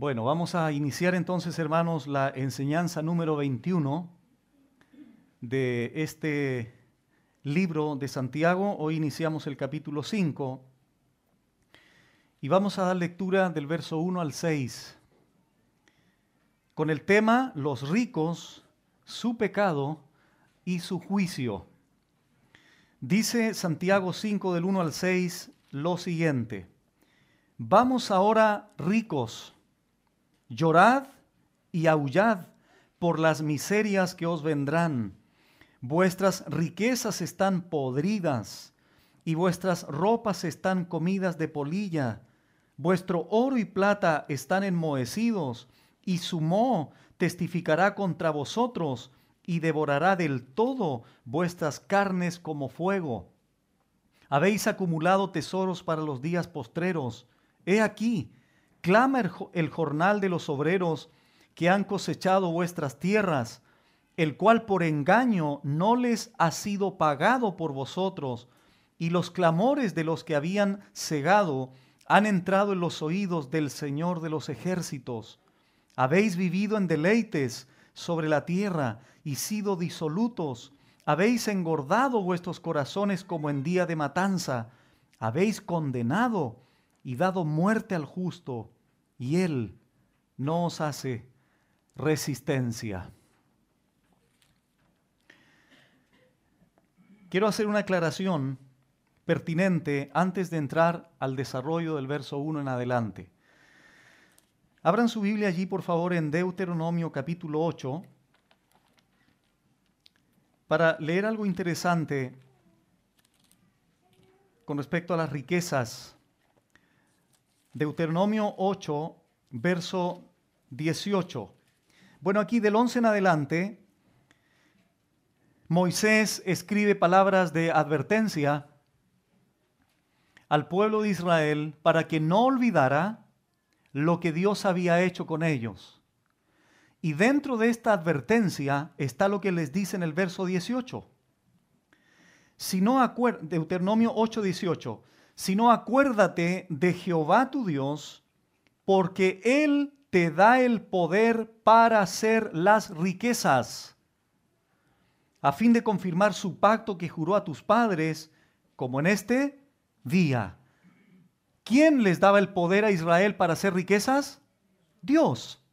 Bueno, vamos a iniciar entonces, hermanos, la enseñanza número 21 de este libro de Santiago. Hoy iniciamos el capítulo 5 y vamos a dar lectura del verso 1 al 6 con el tema los ricos, su pecado y su juicio. Dice Santiago 5 del 1 al 6 lo siguiente: Vamos ahora, ricos, llorad y aullad por las miserias que os vendrán. Vuestras riquezas están podridas y vuestras ropas están comidas de polilla. Vuestro oro y plata están enmohecidos, y su moho testificará contra vosotros y devorará del todo vuestras carnes como fuego. Habéis acumulado tesoros para los días postreros. He aquí, clama el jornal de los obreros que han cosechado vuestras tierras, el cual por engaño no les ha sido pagado por vosotros, y los clamores de los que habían segado han entrado en los oídos del Señor de los ejércitos. Habéis vivido en deleites sobre la tierra y sido disolutos. Habéis engordado vuestros corazones como en día de matanza. Habéis condenado y dado muerte al justo, y él no os hace resistencia. Quiero hacer una aclaración pertinente antes de entrar al desarrollo del verso 1 en adelante. Abran su Biblia allí, por favor, en Deuteronomio capítulo 8, para leer algo interesante con respecto a las riquezas. Deuteronomio 8, verso 18. Bueno, aquí del 11 en adelante, Moisés escribe palabras de advertencia al pueblo de Israel para que no olvidara lo que Dios había hecho con ellos. Y dentro de esta advertencia está lo que les dice en el verso 18. Deuteronomio 8, 18. Si no, acuérdate de Jehová tu Dios, porque Él te da el poder para hacer las riquezas, a fin de confirmar su pacto que juró a tus padres, como en este día. ¿Quién les daba el poder a Israel para hacer riquezas? Dios.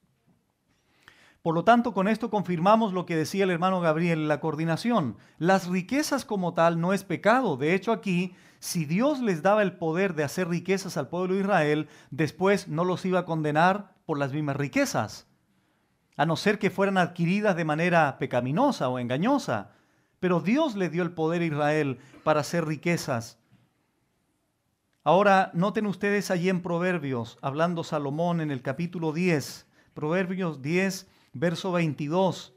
Por lo tanto, con esto confirmamos lo que decía el hermano Gabriel en la coordinación. Las riquezas como tal no es pecado. De hecho, aquí, si Dios les daba el poder de hacer riquezas al pueblo de Israel, después no los iba a condenar por las mismas riquezas, a no ser que fueran adquiridas de manera pecaminosa o engañosa. Pero Dios le dio el poder a Israel para hacer riquezas. Ahora, noten ustedes allí en Proverbios, hablando Salomón en el capítulo 10, Proverbios 10, verso 22.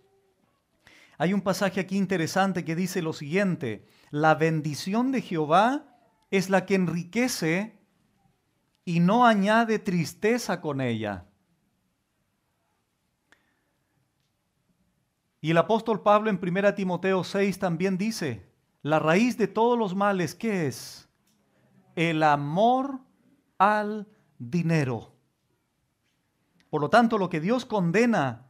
Hay un pasaje aquí interesante que dice lo siguiente: la bendición de Jehová es la que enriquece y no añade tristeza con ella. Y el apóstol Pablo en 1 Timoteo 6 también dice: la raíz de todos los males, ¿qué es? El amor al dinero. Por lo tanto, lo que Dios condena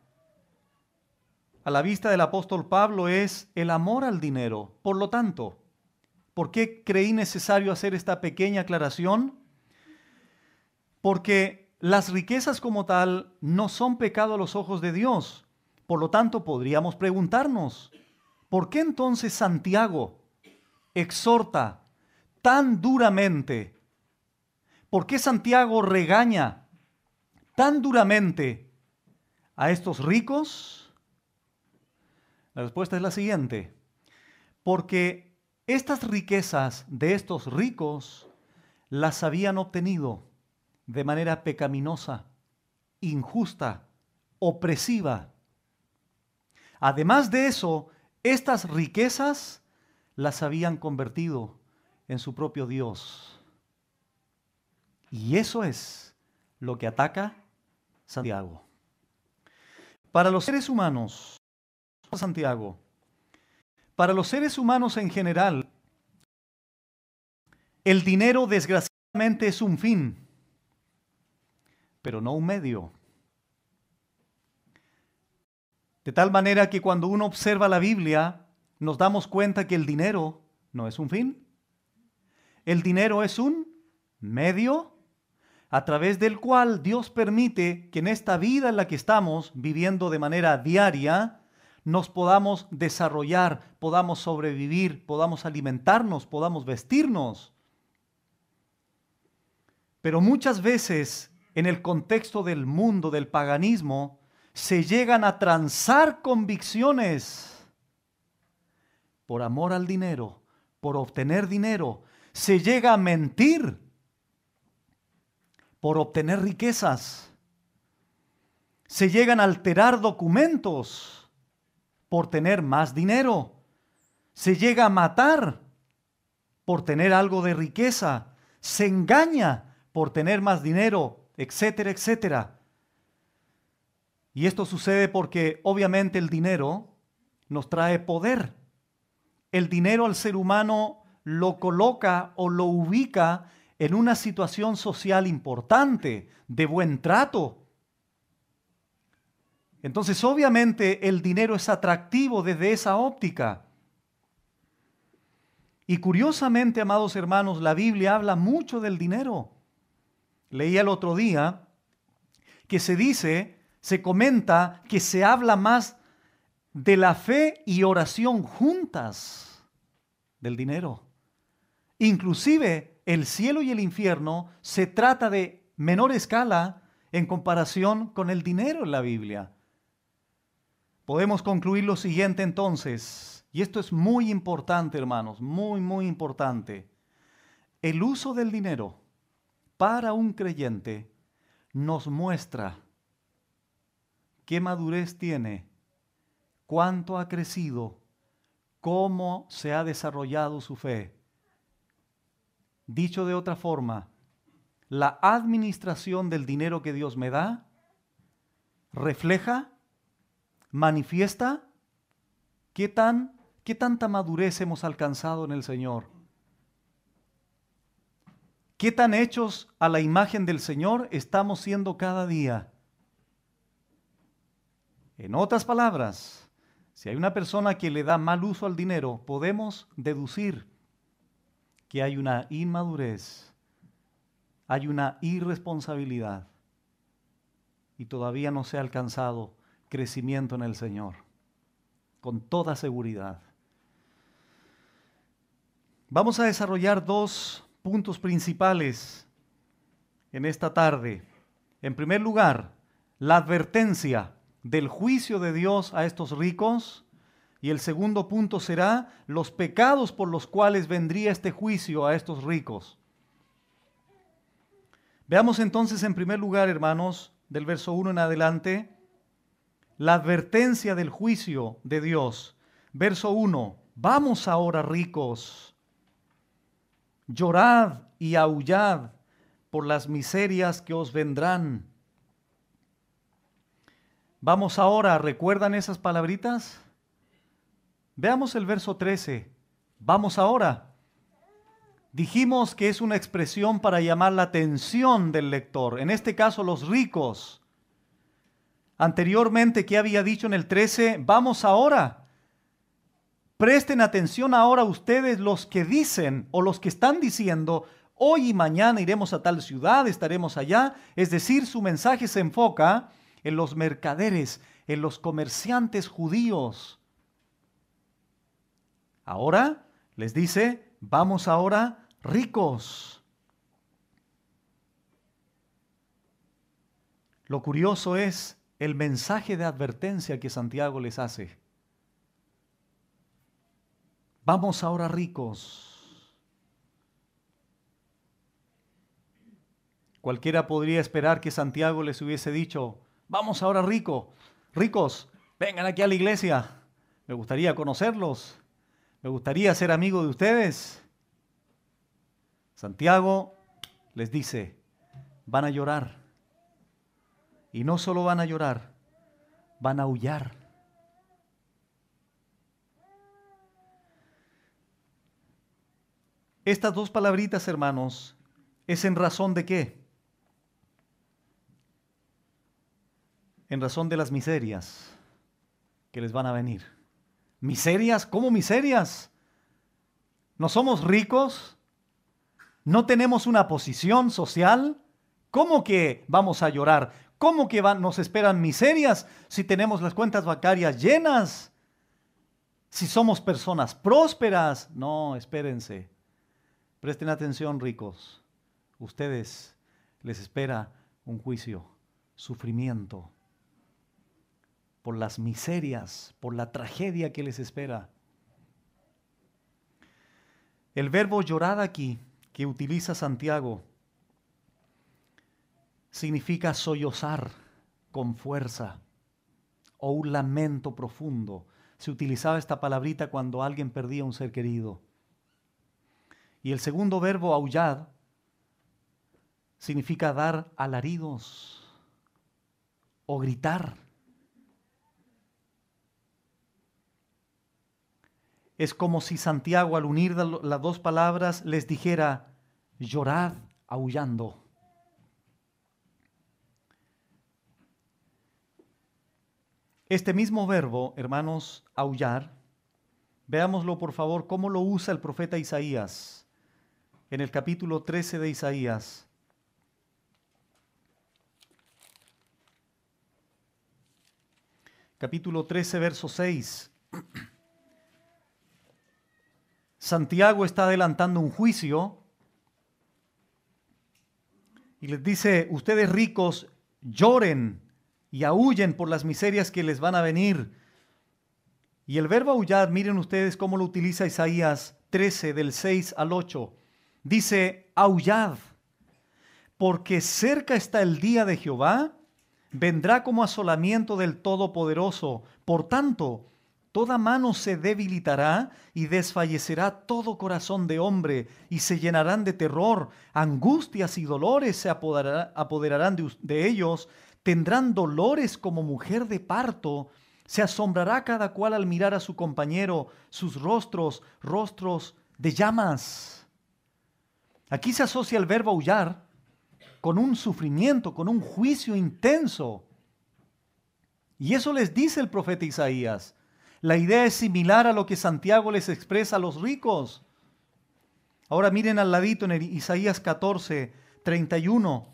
a la vista del apóstol Pablo es el amor al dinero. Por lo tanto, ¿por qué creí necesario hacer esta pequeña aclaración? Porque las riquezas como tal no son pecado a los ojos de Dios. Por lo tanto, podríamos preguntarnos, ¿por qué entonces Santiago exhorta tan duramente? ¿Por qué Santiago regaña tan duramente a estos ricos? La respuesta es la siguiente: porque estas riquezas de estos ricos las habían obtenido de manera pecaminosa, injusta, opresiva. Además de eso, estas riquezas las habían convertido en su propio Dios. Y eso es lo que ataca Santiago. Para los seres humanos, Santiago, para los seres humanos en general, el dinero desgraciadamente es un fin, pero no un medio. De tal manera que cuando uno observa la Biblia, nos damos cuenta que el dinero no es un fin. El dinero es un medio a través del cual Dios permite que en esta vida en la que estamos viviendo de manera diaria, nos podamos desarrollar, podamos sobrevivir, podamos alimentarnos, podamos vestirnos. Pero muchas veces en el contexto del mundo, del paganismo, se llegan a transar convicciones por amor al dinero, por obtener dinero. Se llega a mentir por obtener riquezas. Se llegan a alterar documentos por tener más dinero. Se llega a matar por tener algo de riqueza. Se engaña por tener más dinero, etcétera, etcétera. Y esto sucede porque obviamente el dinero nos trae poder. El dinero al ser humano lo coloca o lo ubica en una situación social importante, de buen trato. Entonces, obviamente, el dinero es atractivo desde esa óptica. Y curiosamente, amados hermanos, la Biblia habla mucho del dinero. Leí el otro día que se comenta que se habla más de la fe y oración juntas del dinero. Inclusive el cielo y el infierno se trata de menor escala en comparación con el dinero en la Biblia. Podemos concluir lo siguiente entonces, y esto es muy importante, hermanos, muy, muy importante. El uso del dinero para un creyente nos muestra qué madurez tiene, cuánto ha crecido, cómo se ha desarrollado su fe. Dicho de otra forma, la administración del dinero que Dios me da refleja, manifiesta qué tanta madurez hemos alcanzado en el Señor. Qué tan hechos a la imagen del Señor estamos siendo cada día. En otras palabras, si hay una persona que le da mal uso al dinero, podemos deducir que hay una inmadurez, hay una irresponsabilidad y todavía no se ha alcanzado crecimiento en el Señor, con toda seguridad. Vamos a desarrollar dos puntos principales en esta tarde. En primer lugar, la advertencia del juicio de Dios a estos ricos. Y el segundo punto será los pecados por los cuales vendría este juicio a estos ricos. Veamos entonces en primer lugar, hermanos, del verso 1 en adelante, la advertencia del juicio de Dios. Verso 1, vamos ahora ricos, llorad y aullad por las miserias que os vendrán. Vamos ahora, ¿recuerdan esas palabritas? Veamos el verso 13. Vamos ahora. Dijimos que es una expresión para llamar la atención del lector, en este caso los ricos. Anteriormente, ¿qué había dicho en el 13? Vamos ahora. Presten atención ahora ustedes los que dicen o los que están diciendo, hoy y mañana iremos a tal ciudad, estaremos allá. Es decir, su mensaje se enfoca en los mercaderes, en los comerciantes judíos. Ahora les dice, vamos ahora ricos. Lo curioso es el mensaje de advertencia que Santiago les hace. Vamos ahora ricos. Cualquiera podría esperar que Santiago les hubiese dicho, vamos ahora ricos, vengan aquí a la iglesia, me gustaría conocerlos. Me gustaría ser amigo de ustedes. Santiago les dice, van a llorar. Y no solo van a llorar, van a aullar. Estas dos palabritas, hermanos, ¿es en razón de qué? En razón de las miserias. que les van a venir. ¿Miserias? ¿Cómo miserias? ¿No somos ricos? ¿No tenemos una posición social? ¿Cómo que vamos a llorar? ¿Cómo que nos esperan miserias si tenemos las cuentas bancarias llenas? Si somos personas prósperas. No, espérense. Presten atención, ricos. Ustedes les espera un juicio, sufrimiento, por las miserias, por la tragedia que les espera. El verbo llorar aquí, que utiliza Santiago, significa sollozar con fuerza o un lamento profundo. Se utilizaba esta palabrita cuando alguien perdía un ser querido. Y el segundo verbo, aullar, significa dar alaridos o gritar. Es como si Santiago, al unir las dos palabras, les dijera: llorad aullando. Este mismo verbo, hermanos, aullar, veámoslo por favor cómo lo usa el profeta Isaías en el capítulo 13 de Isaías. Capítulo 13, verso 6. Santiago está adelantando un juicio y les dice: ustedes ricos lloren y aúllen por las miserias que les van a venir. Y el verbo aullar, miren ustedes cómo lo utiliza Isaías 13 del 6 al 8. Dice: aullad, porque cerca está el día de Jehová, vendrá como asolamiento del Todopoderoso. Por tanto, toda mano se debilitará y desfallecerá todo corazón de hombre, y se llenarán de terror, angustias y dolores se apoderarán de ellos, tendrán dolores como mujer de parto, se asombrará cada cual al mirar a su compañero, sus rostros de llamas. Aquí se asocia el verbo aullar con un sufrimiento, con un juicio intenso. Y eso les dice el profeta Isaías. La idea es similar a lo que Santiago les expresa a los ricos. Ahora miren al ladito en el Isaías 14, 31.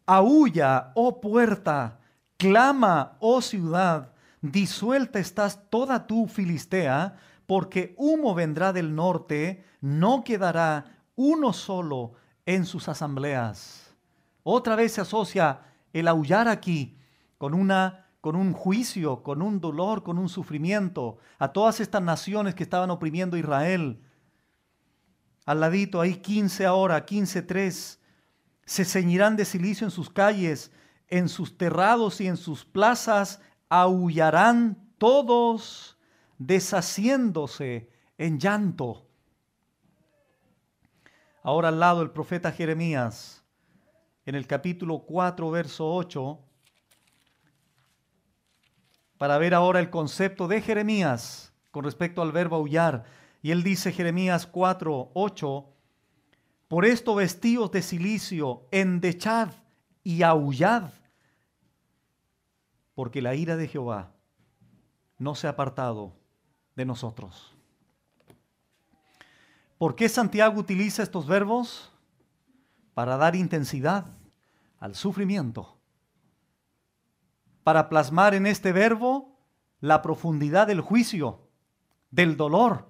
Aúlla, oh puerta, clama, oh ciudad, disuelta estás toda tú, Filistea, porque humo vendrá del norte, no quedará uno solo en sus asambleas. Otra vez se asocia el aullar aquí con un juicio, con un dolor, con un sufrimiento a todas estas naciones que estaban oprimiendo a Israel. Al ladito, ahí 15 ahora, 15:3. Se ceñirán de cilicio en sus calles, en sus terrados y en sus plazas aullarán todos, deshaciéndose en llanto. Ahora al lado el profeta Jeremías, en el capítulo 4, verso 8, para ver ahora el concepto de Jeremías con respecto al verbo aullar. Y él dice, Jeremías 4, 8, por esto vestíos de cilicio, endechad y aullad, porque la ira de Jehová no se ha apartado de nosotros. ¿Por qué Santiago utiliza estos verbos? Para dar intensidad al sufrimiento. Para plasmar en este verbo la profundidad del juicio, del dolor,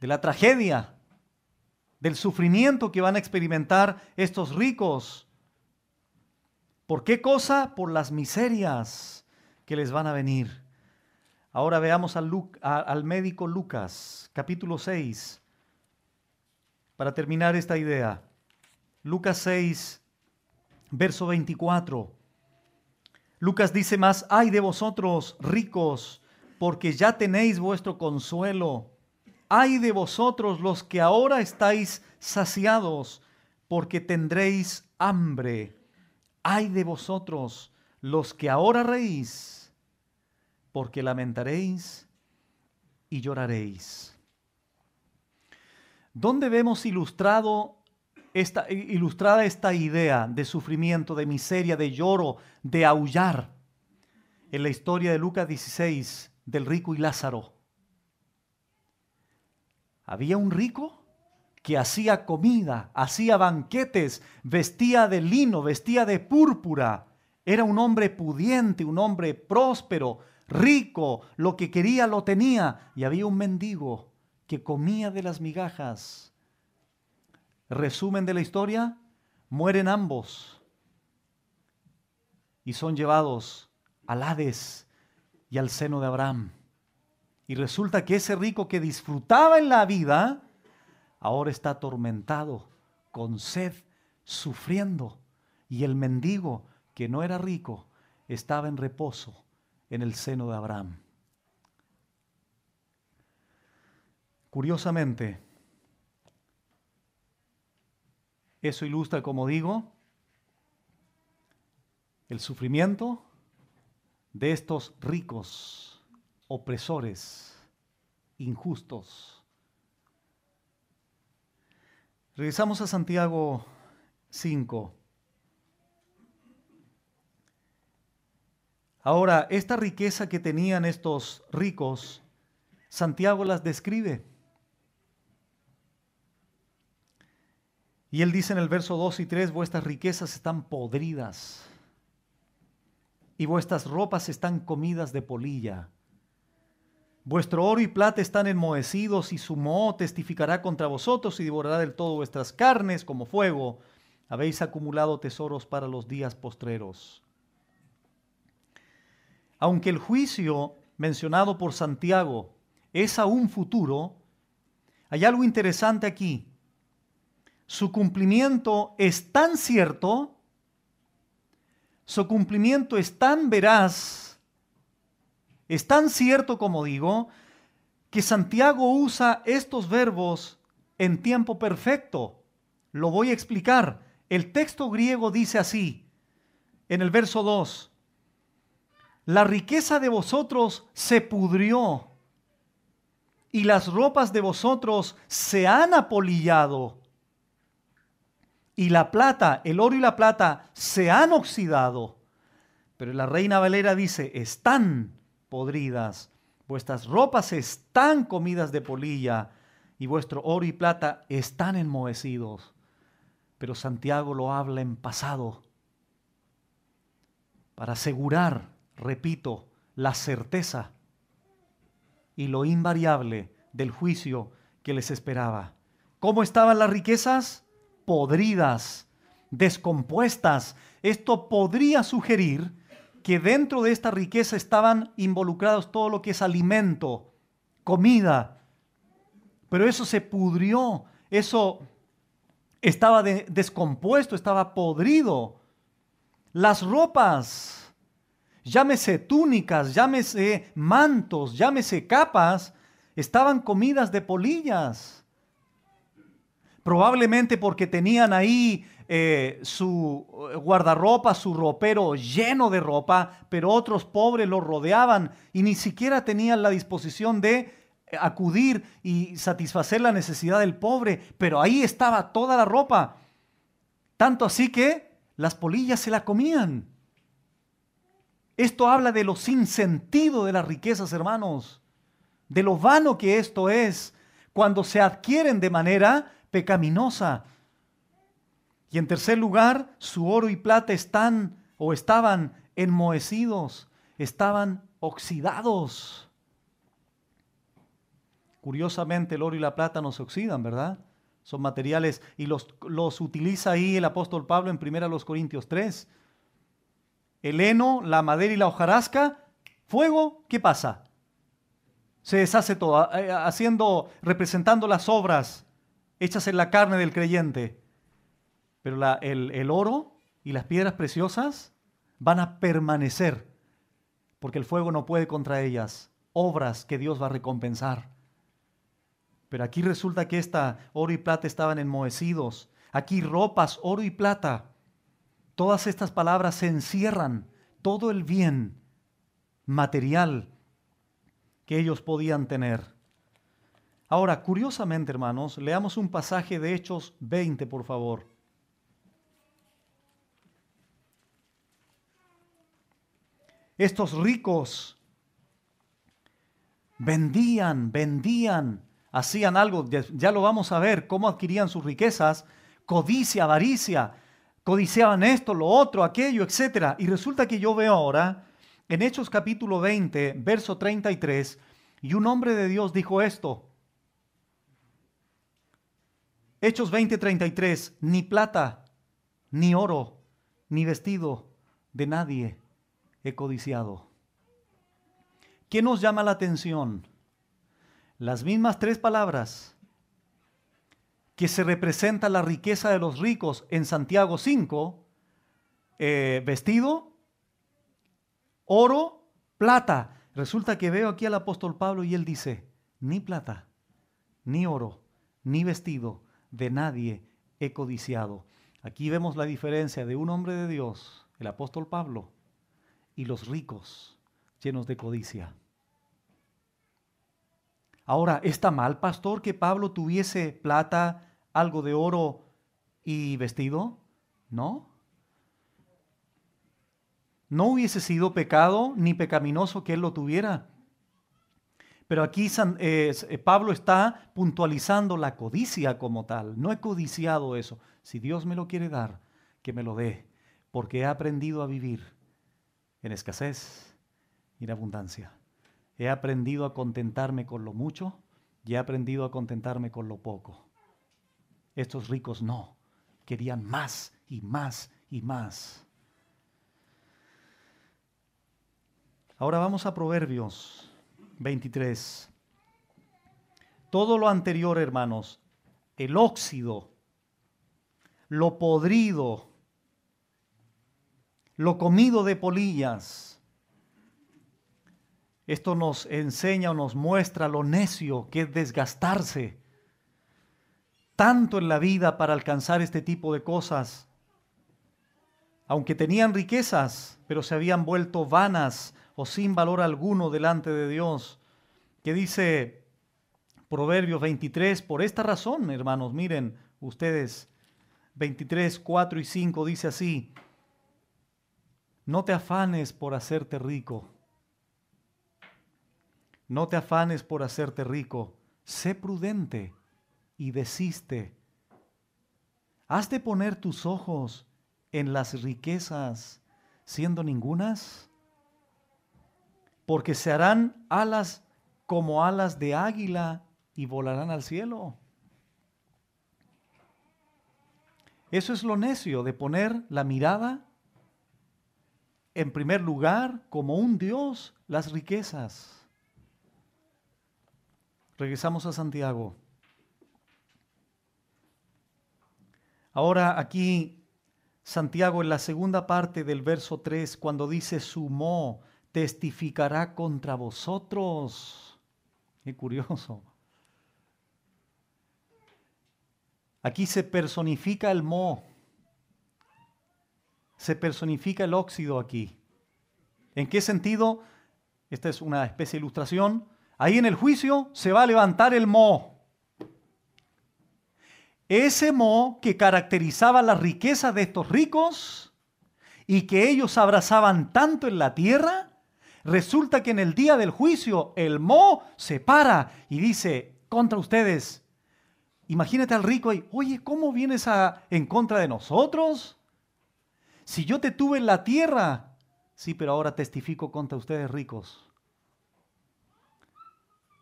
de la tragedia, del sufrimiento que van a experimentar estos ricos. ¿Por qué cosa? Por las miserias que les van a venir. Ahora veamos al médico Lucas, capítulo 6, para terminar esta idea. Lucas 6, verso 24. Lucas dice más: ay de vosotros ricos, porque ya tenéis vuestro consuelo. Ay de vosotros los que ahora estáis saciados, porque tendréis hambre. Ay de vosotros los que ahora reís, porque lamentaréis y lloraréis. ¿Dónde vemos ilustrada esta idea de sufrimiento, de miseria, de lloro, de aullar? en la historia de Lucas 16 del rico y Lázaro. Había un rico que hacía comida, hacía banquetes, vestía de lino, vestía de púrpura. Era un hombre pudiente, un hombre próspero, rico, lo que quería lo tenía. Y había un mendigo que comía de las migajas. Resumen de la historia, mueren ambos y son llevados al Hades y al seno de Abraham. Y resulta que ese rico que disfrutaba en la vida, ahora está atormentado, con sed, sufriendo. Y el mendigo, que no era rico, estaba en reposo en el seno de Abraham. Curiosamente, eso ilustra, como digo, el sufrimiento de estos ricos, opresores, injustos. Regresamos a Santiago 5. Ahora, esta riqueza que tenían estos ricos, Santiago las describe. Y él dice en el verso 2 y 3, vuestras riquezas están podridas y vuestras ropas están comidas de polilla. Vuestro oro y plata están enmohecidos y su moho testificará contra vosotros y devorará del todo vuestras carnes como fuego. Habéis acumulado tesoros para los días postreros. Aunque el juicio mencionado por Santiago es aún futuro, hay algo interesante aquí. Su cumplimiento es tan cierto, su cumplimiento es tan veraz, es tan cierto, como digo, que Santiago usa estos verbos en tiempo perfecto. Lo voy a explicar. El texto griego dice así, en el verso 2, la riqueza de vosotros se pudrió y las ropas de vosotros se han apolillado. Y la plata, el oro y la plata se han oxidado. Pero la Reina Valera dice, están podridas. Vuestras ropas están comidas de polilla y vuestro oro y plata están enmohecidos. Pero Santiago lo habla en pasado para asegurar, repito, la certeza y lo invariable del juicio que les esperaba. ¿Cómo estaban las riquezas? Podridas, descompuestas. Esto podría sugerir que dentro de esta riqueza estaban involucrados todo lo que es alimento, comida. Pero eso se pudrió, eso estaba descompuesto, estaba podrido. Las ropas, llámese túnicas, llámese mantos, llámese capas, estaban comidas de polillas. Probablemente porque tenían ahí su guardarropa, su ropero lleno de ropa, pero otros pobres los rodeaban y ni siquiera tenían la disposición de acudir y satisfacer la necesidad del pobre, pero ahí estaba toda la ropa. Tanto así que las polillas se la comían. Esto habla de lo sin sentido de las riquezas, hermanos, de lo vano que esto es cuando se adquieren de manera pecaminosa. Y en tercer lugar, su oro y plata estaban enmohecidos, estaban oxidados. Curiosamente, el oro y la plata no se oxidan, ¿verdad? Son materiales y los utiliza ahí el apóstol Pablo en 1 Corintios 3. El heno, la madera y la hojarasca, fuego, ¿qué pasa? Se deshace todo, representando las obras hechas en la carne del creyente. Pero el oro y las piedras preciosas van a permanecer, porque el fuego no puede contra ellas, obras que Dios va a recompensar. Pero aquí resulta que esta oro y plata estaban enmohecidos. Aquí ropas, oro y plata. Todas estas palabras se encierran todo el bien material que ellos podían tener. Ahora, curiosamente, hermanos, leamos un pasaje de Hechos 20, por favor. Estos ricos vendían, hacían algo, ya lo vamos a ver, cómo adquirían sus riquezas, codicia, avaricia, codiciaban esto, lo otro, aquello, etc. Y resulta que yo veo ahora, en Hechos capítulo 20, verso 33, y un hombre de Dios dijo esto. Hechos 20, 33, ni plata, ni oro, ni vestido de nadie he codiciado. ¿Qué nos llama la atención? Las mismas tres palabras que se representa la riqueza de los ricos en Santiago 5, vestido, oro, plata. Resulta que veo aquí al apóstol Pablo y él dice, ni plata, ni oro, ni vestido de nadie he codiciado. Aquí vemos la diferencia de un hombre de Dios, el apóstol Pablo, y los ricos llenos de codicia. Ahora, ¿está mal, pastor, que Pablo tuviese plata, algo de oro y vestido? No. No hubiese sido pecado ni pecaminoso que él lo tuviera. Pero aquí Pablo está puntualizando la codicia como tal. No he codiciado eso. Si Dios me lo quiere dar, que me lo dé, porque he aprendido a vivir en escasez y en abundancia. He aprendido a contentarme con lo mucho y he aprendido a contentarme con lo poco. Estos ricos no, querían más y más y más. Ahora vamos a Proverbios 23. Todo lo anterior, hermanos, el óxido, lo podrido, lo comido de polillas, esto nos enseña o nos muestra lo necio que es desgastarse tanto en la vida para alcanzar este tipo de cosas. Aunque tenían riquezas, pero se habían vuelto vanas o sin valor alguno delante de Dios. ¿Qué dice Proverbios 23? Por esta razón, hermanos, miren ustedes, 23, 4 y 5 dice así: no te afanes por hacerte rico. No te afanes por hacerte rico. Sé prudente y desiste. ¿Has de poner tus ojos en las riquezas siendo ningunas? Porque se harán alas como alas de águila y volarán al cielo. Eso es lo necio, de poner la mirada en primer lugar como un Dios, las riquezas. Regresamos a Santiago. Ahora aquí Santiago en la segunda parte del verso 3, cuando dice sumó, testificará contra vosotros. Qué curioso. Aquí se personifica el moho. Se personifica el óxido aquí. ¿En qué sentido? Esta es una especie de ilustración. Ahí en el juicio se va a levantar el moho. Ese moho que caracterizaba la riqueza de estos ricos y que ellos abrazaban tanto en la tierra, resulta que en el día del juicio el moho se para y dice contra ustedes. Imagínate al rico ahí, oye, ¿cómo vienes en contra de nosotros? Si yo te tuve en la tierra, sí, pero ahora testifico contra ustedes ricos.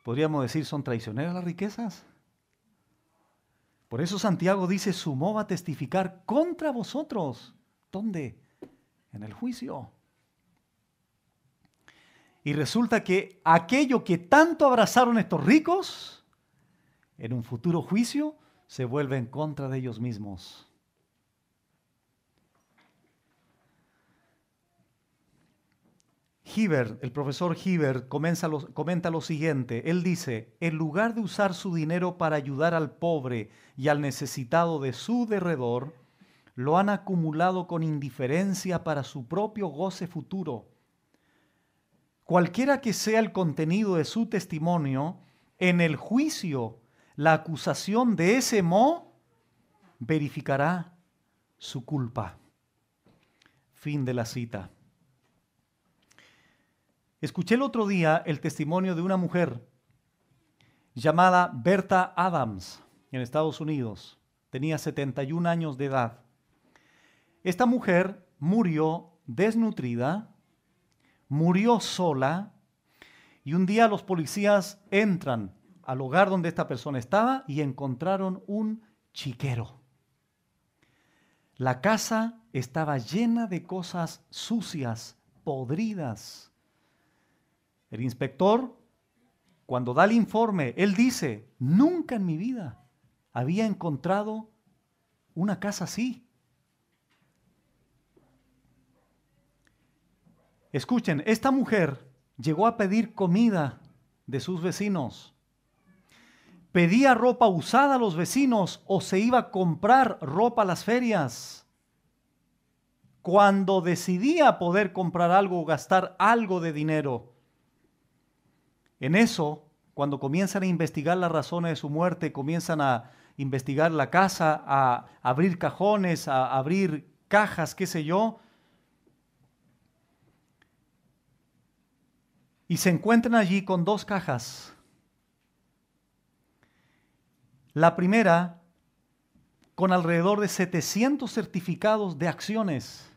Podríamos decir, ¿son traicioneras las riquezas? Por eso Santiago dice, sumó a testificar contra vosotros. ¿Dónde? En el juicio. Y resulta que aquello que tanto abrazaron estos ricos, en un futuro juicio, se vuelve en contra de ellos mismos. El profesor Hibbert comenta lo siguiente. Él dice, en lugar de usar su dinero para ayudar al pobre y al necesitado de su derredor, lo han acumulado con indiferencia para su propio goce futuro. Cualquiera que sea el contenido de su testimonio, en el juicio, la acusación de ese moho verificará su culpa. Fin de la cita. Escuché el otro día el testimonio de una mujer llamada Berta Adams en Estados Unidos. Tenía 71 años de edad. Esta mujer murió desnutrida, murió sola, y un día los policías entran al hogar donde esta persona estaba y encontraron un chiquero. La casa estaba llena de cosas sucias, podridas. El inspector, cuando da el informe, él dice: nunca en mi vida había encontrado una casa así. Escuchen, esta mujer llegó a pedir comida de sus vecinos. Pedía ropa usada a los vecinos o se iba a comprar ropa a las ferias. Cuando decidía poder comprar algo o gastar algo de dinero, en eso, cuando comienzan a investigar las razones de su muerte, comienzan a investigar la casa, a abrir cajones, a abrir cajas, qué sé yo, y se encuentran allí con dos cajas. La primera, con alrededor de 700 certificados de acciones,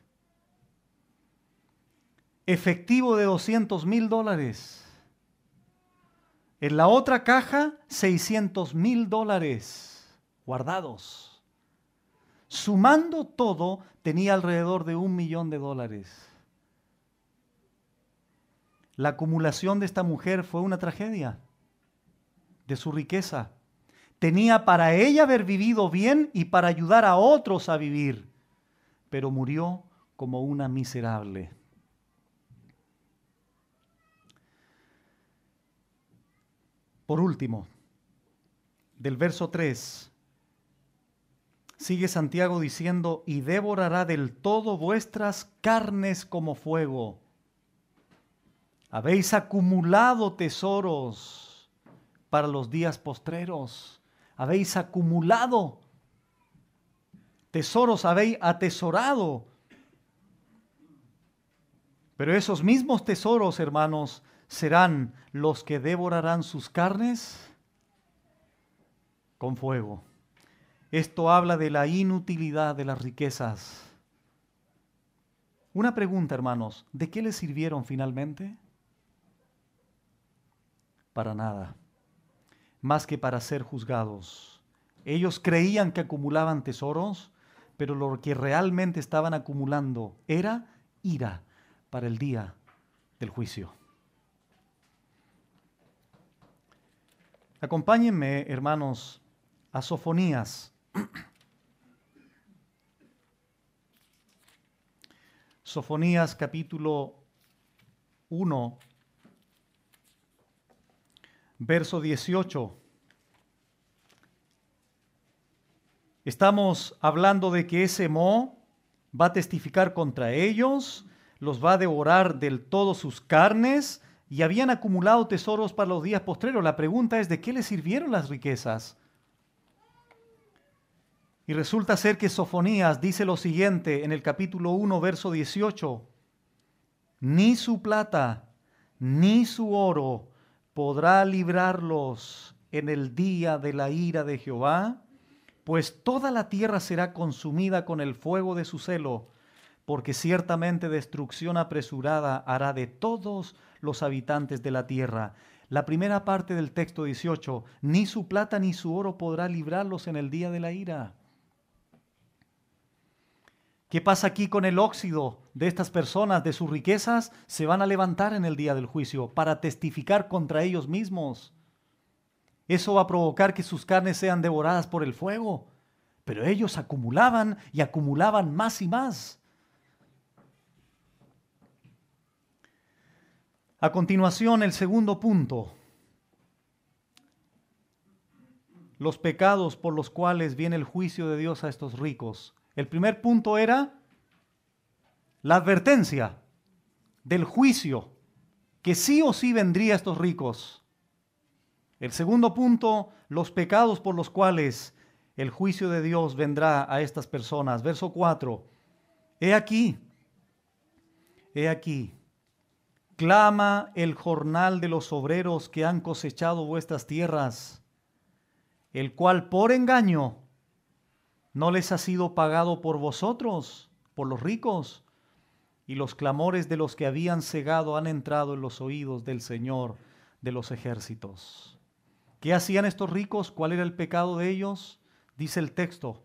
efectivo de $200,000. En la otra caja, $600,000 guardados. Sumando todo, tenía alrededor de $1 millón. La acumulación de esta mujer fue una tragedia de su riqueza. Tenía para ella haber vivido bien y para ayudar a otros a vivir, pero murió como una miserable. Por último, del verso 3, sigue Santiago diciendo: y devorará del todo vuestras carnes como fuego. Habéis acumulado tesoros para los días postreros. Habéis acumulado tesoros, habéis atesorado. Pero esos mismos tesoros, hermanos, serán los que devorarán sus carnes con fuego. Esto habla de la inutilidad de las riquezas. Una pregunta, hermanos: ¿de qué les sirvieron finalmente? Para nada, más que para ser juzgados. Ellos creían que acumulaban tesoros, pero lo que realmente estaban acumulando era ira para el día del juicio. Acompáñenme, hermanos, a Sofonías. Sofonías capítulo 1, verso 18. Estamos hablando de que ese Mo va a testificar contra ellos, los va a devorar del todo sus carnes, y habían acumulado tesoros para los días postreros. La pregunta es: ¿de qué les sirvieron las riquezas? Y resulta ser que Sofonías dice lo siguiente en el capítulo 1, verso 18: ni su plata, ni su oro podrá librarlos en el día de la ira de Jehová, pues toda la tierra será consumida con el fuego de su celo, porque ciertamente destrucción apresurada hará de todos los habitantes de la tierra. La primera parte del texto 18: ni su plata ni su oro podrá librarlos en el día de la ira. ¿Qué pasa aquí con el óxido de estas personas, de sus riquezas? Se van a levantar en el día del juicio para testificar contra ellos mismos. Eso va a provocar que sus carnes sean devoradas por el fuego. Pero ellos acumulaban y acumulaban más y más. A continuación, el segundo punto: los pecados por los cuales viene el juicio de Dios a estos ricos. El primer punto era la advertencia del juicio que sí o sí vendría a estos ricos. El segundo punto: los pecados por los cuales el juicio de Dios vendrá a estas personas. Verso 4. He aquí, clama el jornal de los obreros que han cosechado vuestras tierras, el cual por engaño no les ha sido pagado por vosotros, por los ricos, y los clamores de los que habían cegado han entrado en los oídos del Señor de los ejércitos. ¿Qué hacían estos ricos? ¿Cuál era el pecado de ellos? Dice el texto,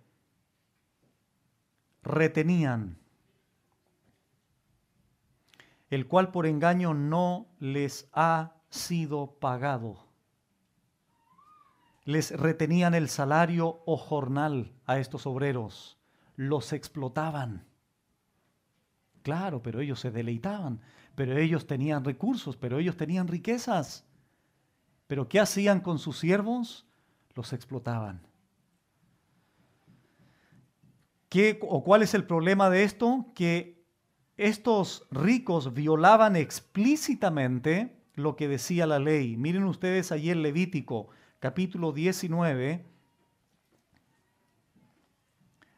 retenían, el cual por engaño no les ha sido pagado. Les retenían el salario o jornal a estos obreros, los explotaban. Claro, pero ellos se deleitaban, pero ellos tenían recursos, pero ellos tenían riquezas. Pero ¿qué hacían con sus siervos? Los explotaban. ¿Cuál es el problema de esto? Que estos ricos violaban explícitamente lo que decía la ley. Miren ustedes allí en Levítico, capítulo 19.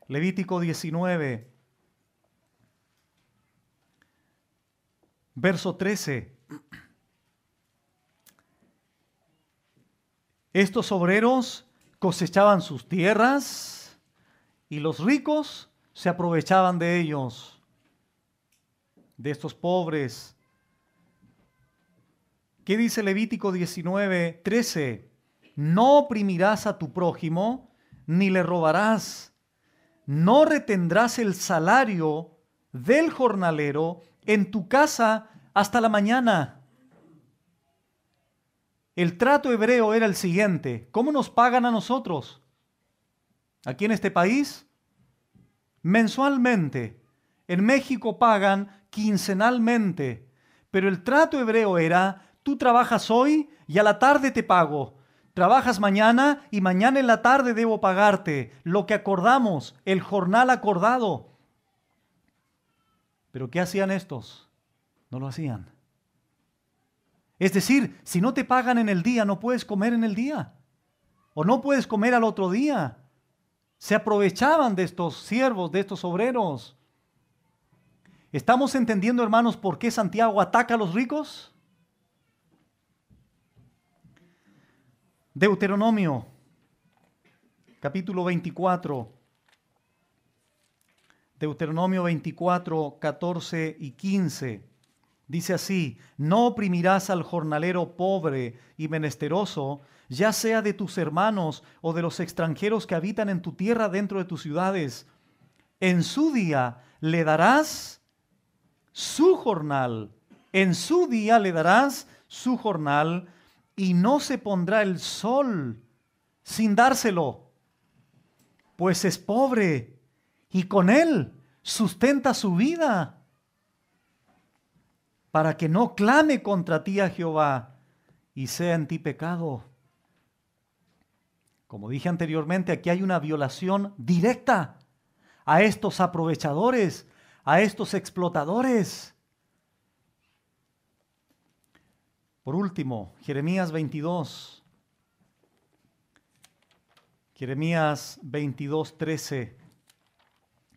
Levítico 19, verso 13. Estos obreros cosechaban sus tierras y los ricos se aprovechaban de ellos, de estos pobres. ¿Qué dice Levítico 19, 13? No oprimirás a tu prójimo, ni le robarás. No retendrás el salario del jornalero en tu casa hasta la mañana. El trato hebreo era el siguiente. ¿Cómo nos pagan a nosotros? Aquí en este país, mensualmente. En México pagan quincenalmente. Pero el trato hebreo era, tú trabajas hoy y a la tarde te pago. Trabajas mañana y mañana en la tarde debo pagarte. Lo que acordamos, el jornal acordado. ¿Pero qué hacían estos? No lo hacían. Es decir, si no te pagan en el día, no puedes comer en el día. O no puedes comer al otro día. Se aprovechaban de estos siervos, de estos obreros. ¿Estamos entendiendo, hermanos, por qué Santiago ataca a los ricos? Deuteronomio, capítulo 24. Deuteronomio 24, 14 y 15. Dice así, no oprimirás al jornalero pobre y menesteroso, ya sea de tus hermanos o de los extranjeros que habitan en tu tierra dentro de tus ciudades. En su día le darás su jornal, en su día le darás su jornal, y no se pondrá el sol sin dárselo, pues es pobre y con él sustenta su vida, para que no clame contra ti a Jehová y sea en ti pecado. Como dije anteriormente, aquí hay una violación directa a estos aprovechadores, a estos explotadores. Por último, Jeremías 22. Jeremías 22, 13.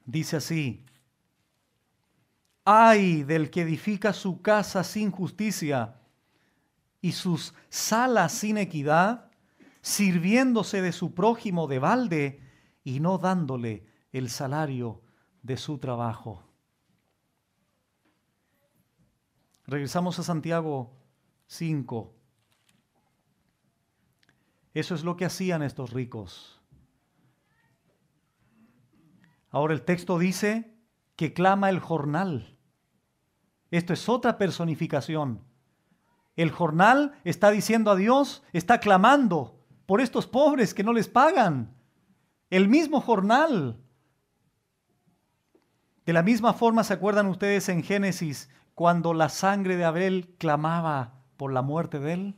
Dice así, ay del que edifica su casa sin justicia y sus salas sin equidad, sirviéndose de su prójimo de balde y no dándole el salario de su trabajo. Regresamos a Santiago 5. Eso es lo que hacían estos ricos. Ahora el texto dice que clama el jornal. Esto es otra personificación. El jornal está diciendo a Dios, está clamando por estos pobres que no les pagan. El mismo jornal. De la misma forma, ¿se acuerdan ustedes en Génesis cuando la sangre de Abel clamaba por la muerte de él?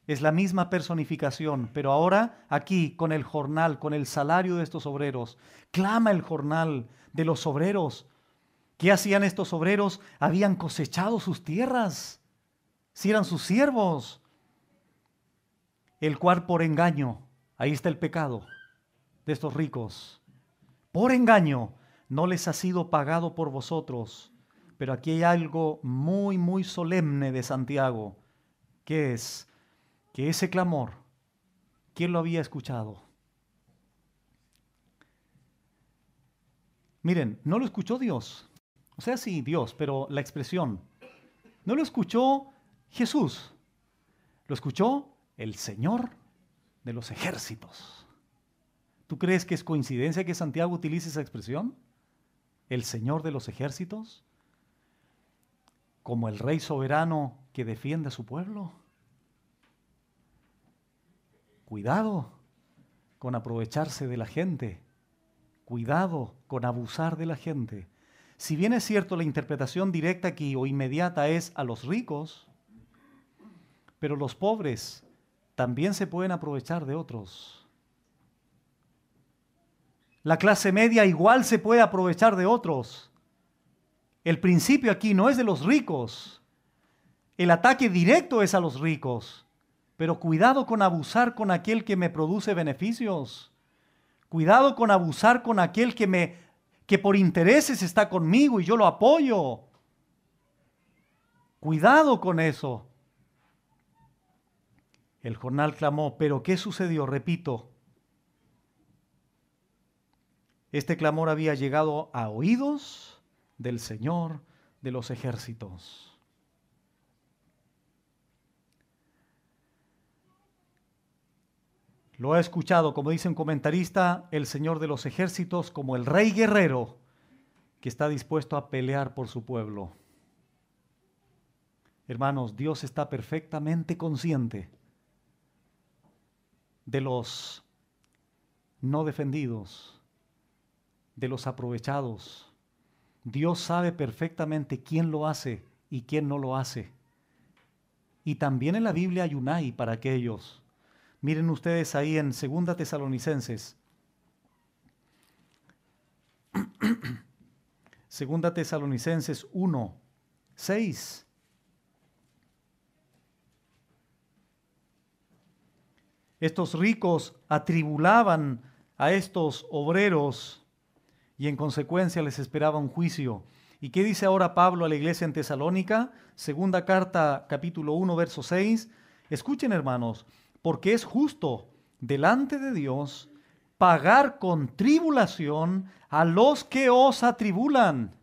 Es la misma personificación, pero ahora aquí con el jornal, con el salario de estos obreros, clama el jornal de los obreros. ¿Qué hacían estos obreros? Habían cosechado sus tierras, si eran sus siervos, el cual por engaño, ahí está el pecado de estos ricos, por engaño no les ha sido pagado por vosotros, Pero aquí hay algo muy, muy solemne de Santiago, que es que ese clamor, ¿quién lo había escuchado? Miren, no lo escuchó Dios. O sea, sí, Dios, pero la expresión. No lo escuchó Jesús. Lo escuchó el Señor de los ejércitos. ¿Tú crees que es coincidencia que Santiago utilice esa expresión? El Señor de los ejércitos, como el rey soberano que defiende a su pueblo. Cuidado con aprovecharse de la gente. Cuidado con abusar de la gente. Si bien es cierto, la interpretación directa aquí o inmediata es a los ricos, pero los pobres también se pueden aprovechar de otros. La clase media igual se puede aprovechar de otros. El principio aquí no es de los ricos. El ataque directo es a los ricos. Pero cuidado con abusar con aquel que me produce beneficios. Cuidado con abusar con aquel que por intereses está conmigo y yo lo apoyo. Cuidado con eso. El jornal clamó, pero ¿qué sucedió? Repito, este clamor había llegado a oídos del Señor de los ejércitos. Lo ha escuchado, como dice un comentarista, el Señor de los ejércitos como el rey guerrero que está dispuesto a pelear por su pueblo. Hermanos, Dios está perfectamente consciente de los no defendidos, de los aprovechados. Dios sabe perfectamente quién lo hace y quién no lo hace. Y también en la Biblia hay un ay para aquellos. Miren ustedes ahí en 2 Tesalonicenses. 2 Tesalonicenses 1, 6. Estos ricos atribulaban a estos obreros y en consecuencia les esperaba un juicio. ¿Y qué dice ahora Pablo a la iglesia en Tesalónica? Segunda carta, capítulo 1, verso 6. Escuchen, hermanos, porque es justo delante de Dios pagar con tribulación a los que os atribulan.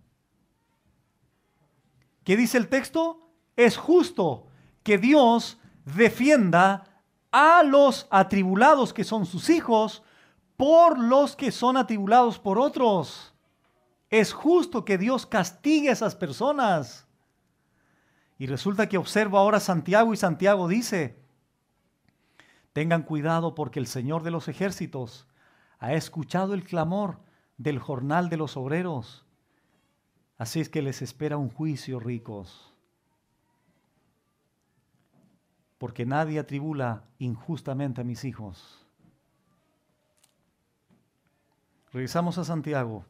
¿Qué dice el texto? Es justo que Dios defienda a los atribulados que son sus hijos por los que son atribulados por otros. Es justo que Dios castigue a esas personas. Y resulta que observo ahora Santiago y Santiago dice, tengan cuidado porque el Señor de los ejércitos ha escuchado el clamor del jornal de los obreros. Así es que les espera un juicio, ricos. Porque nadie atribula injustamente a mis hijos. Regresamos a Santiago.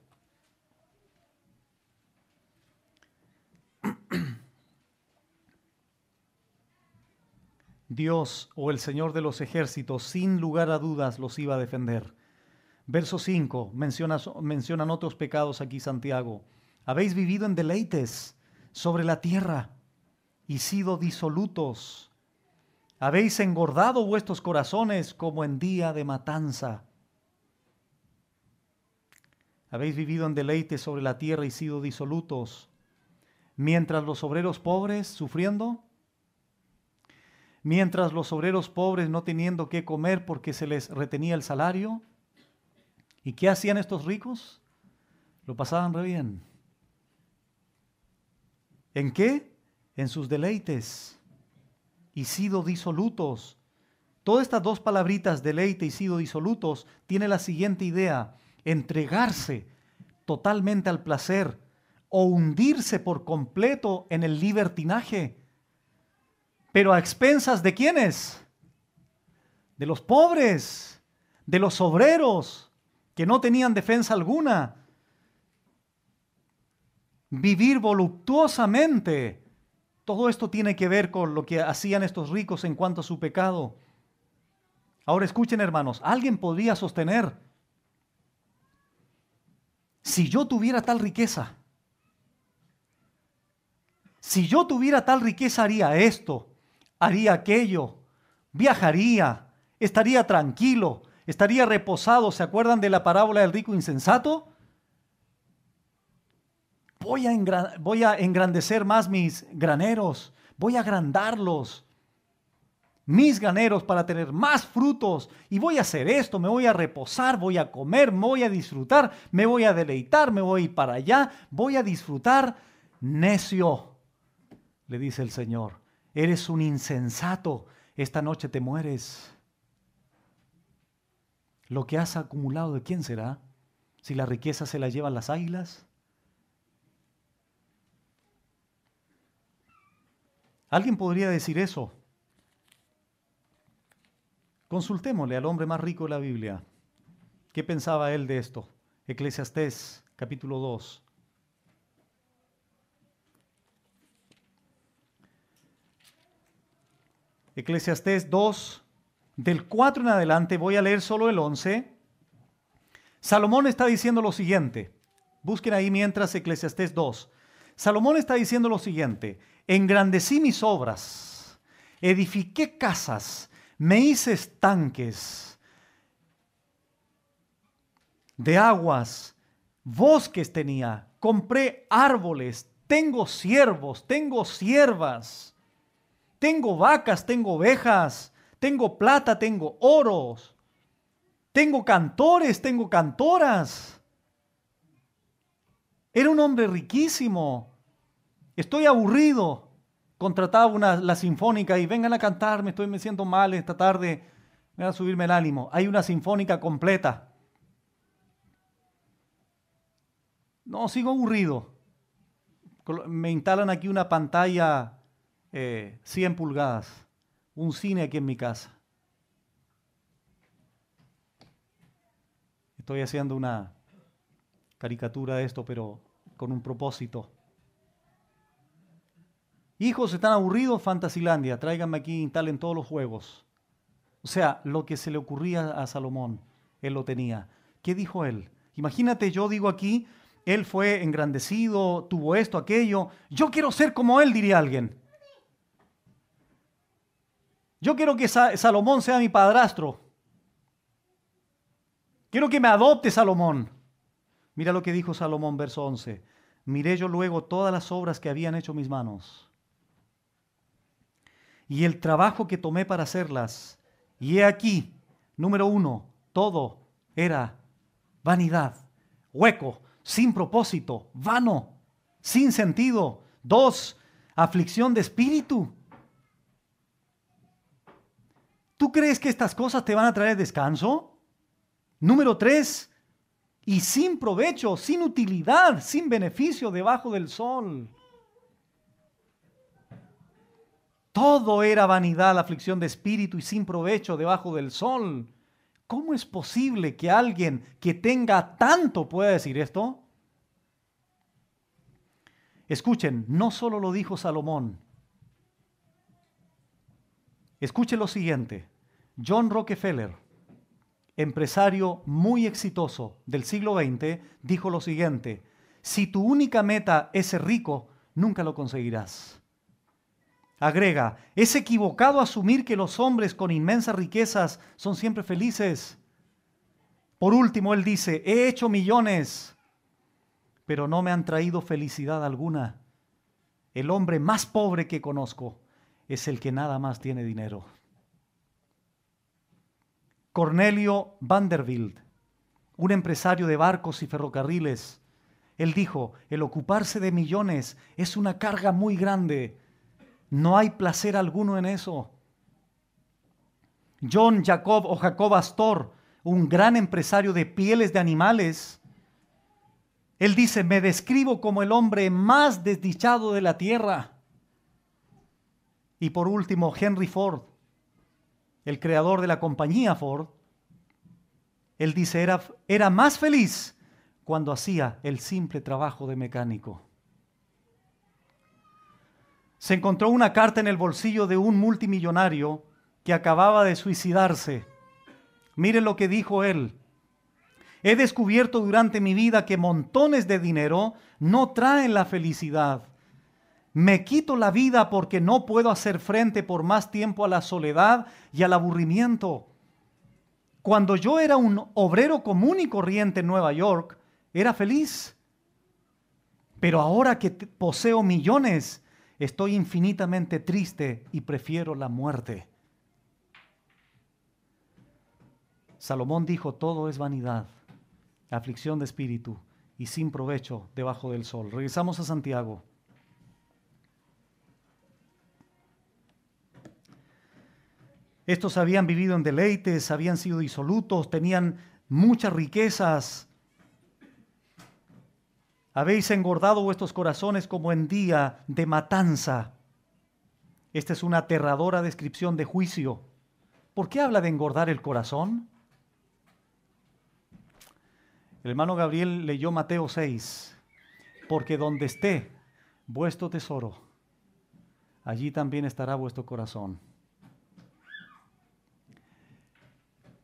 Dios o el Señor de los ejércitos, sin lugar a dudas, los iba a defender. Verso 5, mencionan otros pecados aquí Santiago. Habéis vivido en deleites sobre la tierra y sido disolutos. Habéis engordado vuestros corazones como en día de matanza. Habéis vivido en deleites sobre la tierra y sido disolutos. Mientras los obreros pobres sufriendo, mientras los obreros pobres no teniendo qué comer porque se les retenía el salario. ¿Y qué hacían estos ricos? Lo pasaban re bien. ¿En qué? En sus deleites. Y sido disolutos. Todas estas dos palabritas, deleite y sido disolutos, tiene la siguiente idea: entregarse totalmente al placer o hundirse por completo en el libertinaje. Pero a expensas ¿de quiénes? De los pobres, de los obreros que no tenían defensa alguna. Vivir voluptuosamente. Todo esto tiene que ver con lo que hacían estos ricos en cuanto a su pecado. Ahora escuchen, hermanos, alguien podría sostener, si yo tuviera tal riqueza, Si yo tuviera tal riqueza, haría esto, haría aquello, viajaría, estaría tranquilo, estaría reposado. ¿Se acuerdan de la parábola del rico insensato? Voy a engrandecer más mis graneros, voy a agrandarlos, mis graneros para tener más frutos, y voy a hacer esto, me voy a reposar, voy a comer, me voy a disfrutar, me voy a deleitar, me voy a ir para allá, voy a disfrutar. Necio, le dice el Señor, eres un insensato, esta noche te mueres. Lo que has acumulado, ¿de quién será? Si la riqueza se la llevan las águilas. ¿Alguien podría decir eso? Consultémosle al hombre más rico de la Biblia. ¿Qué pensaba él de esto? Eclesiastés, capítulo 2. Eclesiastés 2, del 4 en adelante, voy a leer solo el 11. Salomón está diciendo lo siguiente. Busquen ahí mientras Eclesiastés 2. Salomón está diciendo lo siguiente. Engrandecí mis obras, edifiqué casas, me hice estanques de aguas, bosques tenía, compré árboles, tengo siervos, tengo siervas, tengo vacas, tengo ovejas, tengo plata, tengo oros, tengo cantores, tengo cantoras. Era un hombre riquísimo. Estoy aburrido. Contrataba la sinfónica y vengan a cantar, me siento mal esta tarde, vengan a subirme el ánimo. Hay una sinfónica completa. No, sigo aburrido. Me instalan aquí una pantalla 100 pulgadas, un cine aquí en mi casa. Estoy haciendo una caricatura de esto, pero con un propósito. Hijos, ¿están aburridos? Fantasylandia, tráiganme aquí, instalen todos los juegos. O sea, lo que se le ocurría a Salomón, él lo tenía. ¿Qué dijo él? Imagínate, yo digo aquí, él fue engrandecido, tuvo esto, aquello. Yo quiero ser como él, diría alguien. Yo quiero que Salomón sea mi padrastro. Quiero que me adopte Salomón. Mira lo que dijo Salomón, verso 11. Miré yo luego todas las obras que habían hecho mis manos y el trabajo que tomé para hacerlas. Y he aquí, número 1, todo era vanidad, hueco, sin propósito, vano, sin sentido. 2, aflicción de espíritu. ¿Tú crees que estas cosas te van a traer descanso? Número 3, y sin provecho, sin utilidad, sin beneficio debajo del sol. Todo era vanidad, la aflicción de espíritu y sin provecho debajo del sol. ¿Cómo es posible que alguien que tenga tanto pueda decir esto? Escuchen, no solo lo dijo Salomón. Escuchen lo siguiente. John Rockefeller, empresario muy exitoso del siglo XX, dijo lo siguiente: si tu única meta es ser rico, nunca lo conseguirás. Agrega, es equivocado asumir que los hombres con inmensas riquezas son siempre felices. Por último, él dice, he hecho millones, pero no me han traído felicidad alguna. El hombre más pobre que conozco es el que nada más tiene dinero. Cornelio Vanderbilt, un empresario de barcos y ferrocarriles, él dijo, el ocuparse de millones es una carga muy grande. No hay placer alguno en eso. John Jacob Astor, un gran empresario de pieles de animales, él dice, me describo como el hombre más desdichado de la tierra. Y por último, Henry Ford, el creador de la compañía Ford, él dice, era más feliz cuando hacía el simple trabajo de mecánico. Se encontró una carta en el bolsillo de un multimillonario que acababa de suicidarse. Miren lo que dijo él. He descubierto durante mi vida que montones de dinero no traen la felicidad. Me quito la vida porque no puedo hacer frente por más tiempo a la soledad y al aburrimiento. Cuando yo era un obrero común y corriente en Nueva York, era feliz. Pero ahora que poseo millones, estoy infinitamente triste y prefiero la muerte. Salomón dijo, todo es vanidad, aflicción de espíritu y sin provecho debajo del sol. Regresamos a Santiago. Estos habían vivido en deleites, habían sido disolutos, tenían muchas riquezas. Habéis engordado vuestros corazones como en día de matanza. Esta es una aterradora descripción de juicio. ¿Por qué habla de engordar el corazón? El hermano Gabriel leyó Mateo 6. Porque donde esté vuestro tesoro, allí también estará vuestro corazón.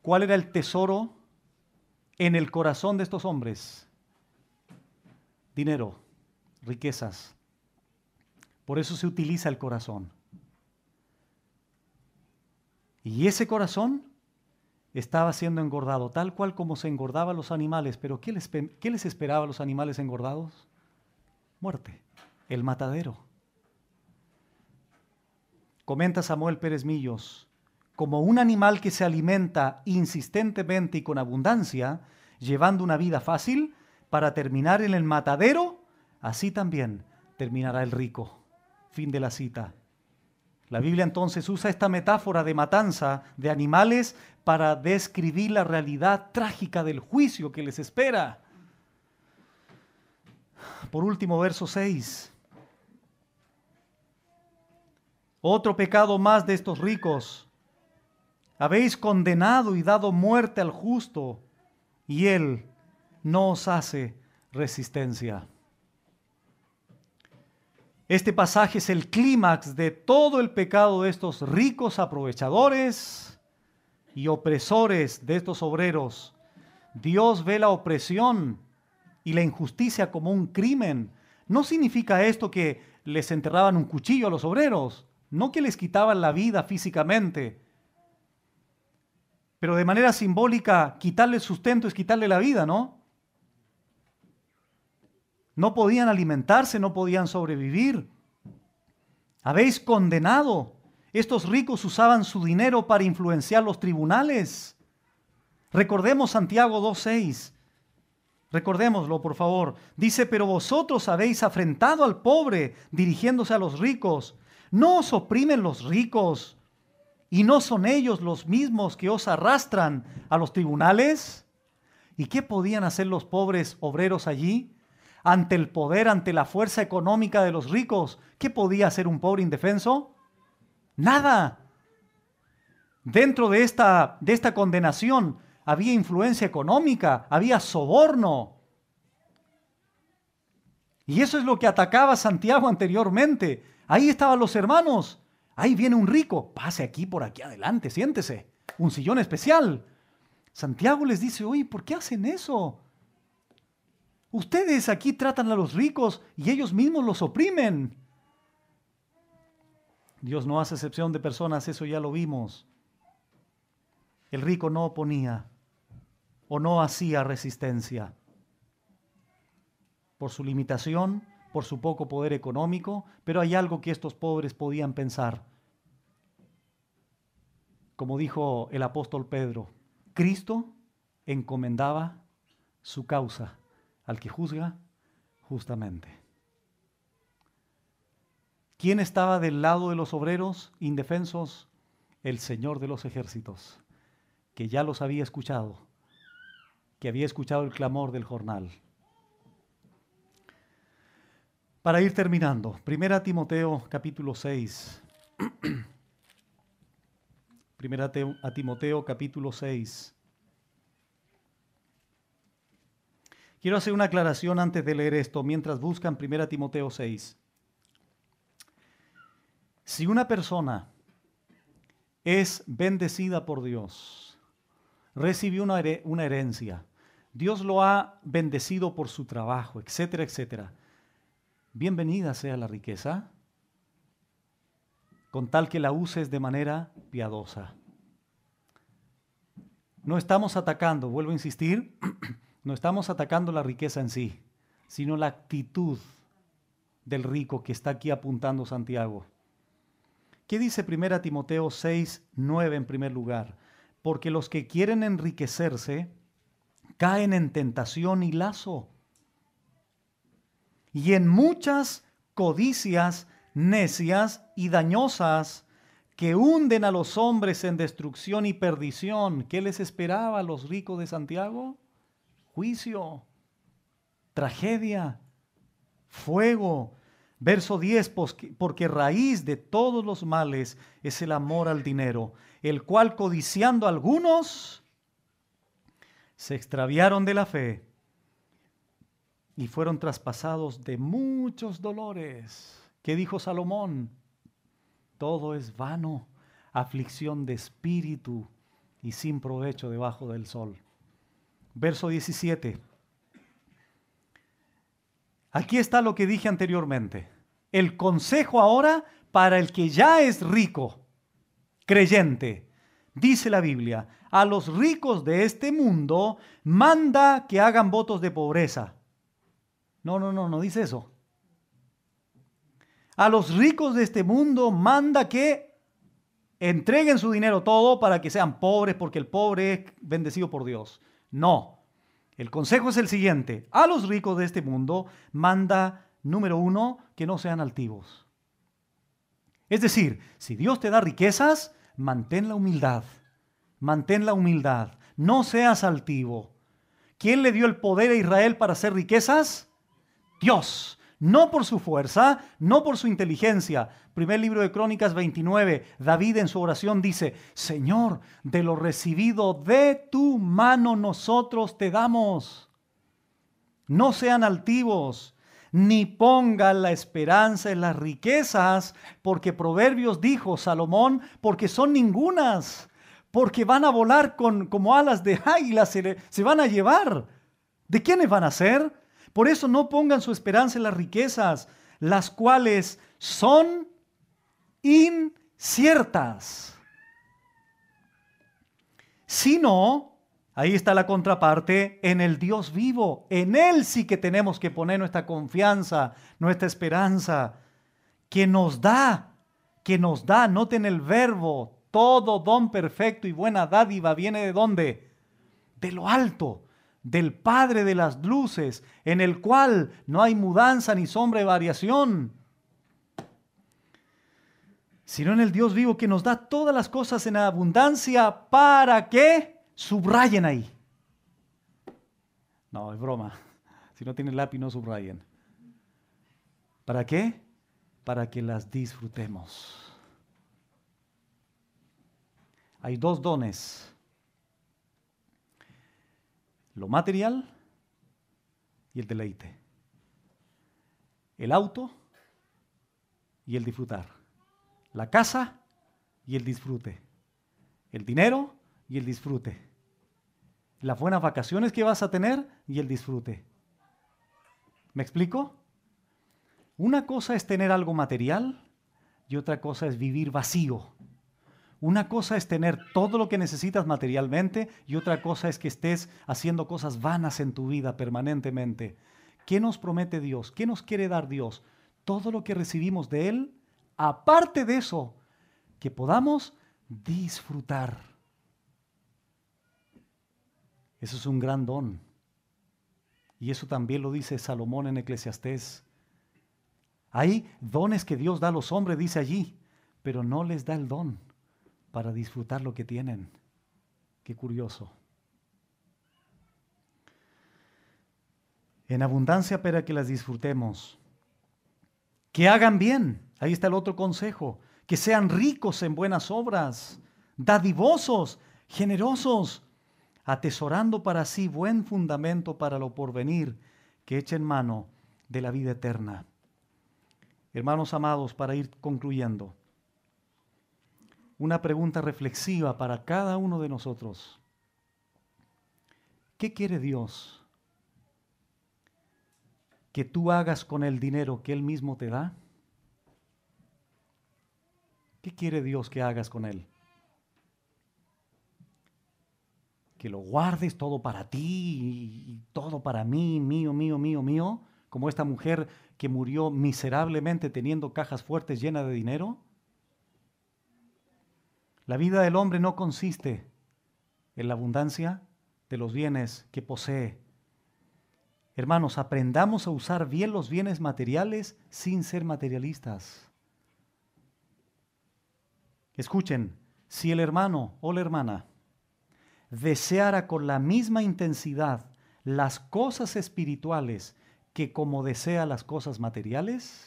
¿Cuál era el tesoro en el corazón de estos hombres? Dinero, riquezas. Por eso se utiliza el corazón. Y ese corazón estaba siendo engordado, tal cual como se engordaban los animales. Pero ¿qué les esperaba a los animales engordados? Muerte, el matadero. Comenta Samuel Pérez Millos, como un animal que se alimenta insistentemente y con abundancia, llevando una vida fácil, para terminar en el matadero, así también terminará el rico. Fin de la cita. La Biblia entonces usa esta metáfora de matanza de animales para describir la realidad trágica del juicio que les espera. Por último, verso 6. Otro pecado más de estos ricos. Habéis condenado y dado muerte al justo, y él no os hace resistencia. Este pasaje es el clímax de todo el pecado de estos ricos aprovechadores y opresores de estos obreros. Dios ve la opresión y la injusticia como un crimen. No significa esto que les enterraban un cuchillo a los obreros, no que les quitaban la vida físicamente. Pero de manera simbólica, quitarle el sustento es quitarle la vida, ¿no? No podían alimentarse, no podían sobrevivir. Habéis condenado. Estos ricos usaban su dinero para influenciar los tribunales. Recordemos Santiago 2:6. Recordémoslo, por favor. Dice, pero vosotros habéis afrentado al pobre, dirigiéndose a los ricos. ¿No os oprimen los ricos? ¿Y no son ellos los mismos que os arrastran a los tribunales? ¿Y qué podían hacer los pobres obreros allí? Ante el poder, ante la fuerza económica de los ricos, ¿qué podía hacer un pobre indefenso? Nada. Dentro de esta condenación había influencia económica, había soborno. Y eso es lo que atacaba Santiago anteriormente. Ahí estaban los hermanos. Ahí viene un rico. Pase aquí, por aquí adelante, siéntese. Un sillón especial. Santiago les dice, oye, ¿por qué hacen eso? Ustedes aquí tratan a los ricos y ellos mismos los oprimen. Dios no hace excepción de personas, eso ya lo vimos. El rico no oponía o no hacía resistencia. Por su limitación, por su poco poder económico, pero hay algo que estos pobres podían pensar. Como dijo el apóstol Pedro, Cristo encomendaba su causa al que juzga justamente. ¿Quién estaba del lado de los obreros indefensos? El Señor de los ejércitos, que ya los había escuchado, que había escuchado el clamor del jornal. Para ir terminando, 1 Timoteo capítulo 6. 1 Timoteo capítulo 6. Quiero hacer una aclaración antes de leer esto, mientras buscan 1 Timoteo 6. Si una persona es bendecida por Dios, recibió una herencia, Dios lo ha bendecido por su trabajo, etcétera, etcétera. Bienvenida sea la riqueza, con tal que la uses de manera piadosa. No estamos atacando, vuelvo a insistir, no estamos atacando la riqueza en sí, sino la actitud del rico que está aquí apuntando Santiago. ¿Qué dice 1 Timoteo 6, 9 en primer lugar? Porque los que quieren enriquecerse caen en tentación y lazo, y en muchas codicias necias y dañosas que hunden a los hombres en destrucción y perdición. ¿Qué les esperaba a los ricos de Santiago? Juicio, tragedia, fuego. Verso 10, porque raíz de todos los males es el amor al dinero, el cual codiciando algunos se extraviaron de la fe y fueron traspasados de muchos dolores. ¿Qué dijo Salomón? Todo es vano, aflicción de espíritu y sin provecho debajo del sol. Verso 17. Aquí está lo que dije anteriormente. El consejo ahora para el que ya es rico, creyente. Dice la Biblia, a los ricos de este mundo manda que hagan votos de pobreza. No dice eso. A los ricos de este mundo manda que entreguen su dinero todo para que sean pobres, porque el pobre es bendecido por Dios. No. El consejo es el siguiente. A los ricos de este mundo manda, número 1, que no sean altivos. Es decir, si Dios te da riquezas, mantén la humildad. Mantén la humildad. No seas altivo. ¿Quién le dio el poder a Israel para hacer riquezas? Dios. No por su fuerza, no por su inteligencia. Primer libro de Crónicas 29, David en su oración dice, Señor, de lo recibido de tu mano nosotros te damos. No sean altivos, ni pongan la esperanza en las riquezas, porque Proverbios dijo, Salomón, porque son ningunas, porque van a volar como alas de águila, se van a llevar. ¿De quiénes van a ser? Por eso no pongan su esperanza en las riquezas, las cuales son inciertas. Sino, ahí está la contraparte, en el Dios vivo. En Él sí que tenemos que poner nuestra confianza, nuestra esperanza, que nos da, noten el verbo, todo don perfecto y buena dádiva viene ¿de dónde? De lo alto, del Padre de las luces, en el cual no hay mudanza ni sombra de variación, sino en el Dios vivo que nos da todas las cosas en abundancia para que subrayen ahí. No, es broma. Si no tienen lápiz, no subrayen. ¿Para qué? Para que las disfrutemos. Hay dos dones. Lo material y el deleite. El auto y el disfrutar. La casa y el disfrute. El dinero y el disfrute. Las buenas vacaciones que vas a tener y el disfrute. ¿Me explico? Una cosa es tener algo material y otra cosa es vivir vacío. Una cosa es tener todo lo que necesitas materialmente y otra cosa es que estés haciendo cosas vanas en tu vida permanentemente. ¿Qué nos promete Dios? ¿Qué nos quiere dar Dios? Todo lo que recibimos de Él, aparte de eso, que podamos disfrutar. Eso es un gran don. Y eso también lo dice Salomón en Eclesiastés. Hay dones que Dios da a los hombres, dice allí, pero no les da el don para disfrutar lo que tienen. Qué curioso. En abundancia para que las disfrutemos. Que hagan bien. Ahí está el otro consejo. Que sean ricos en buenas obras, dadivosos, generosos, atesorando para sí buen fundamento para lo porvenir, que echen mano de la vida eterna. Hermanos amados, para ir concluyendo, una pregunta reflexiva para cada uno de nosotros. ¿Qué quiere Dios? ¿Que tú hagas con el dinero que Él mismo te da? ¿Qué quiere Dios que hagas con él? Que lo guardes todo para ti y todo para mí, mío, mío, mío, mío, como esta mujer que murió miserablemente teniendo cajas fuertes llenas de dinero. La vida del hombre no consiste en la abundancia de los bienes que posee. Hermanos, aprendamos a usar bien los bienes materiales sin ser materialistas. Escuchen, si el hermano o la hermana deseara con la misma intensidad las cosas espirituales que como desea las cosas materiales,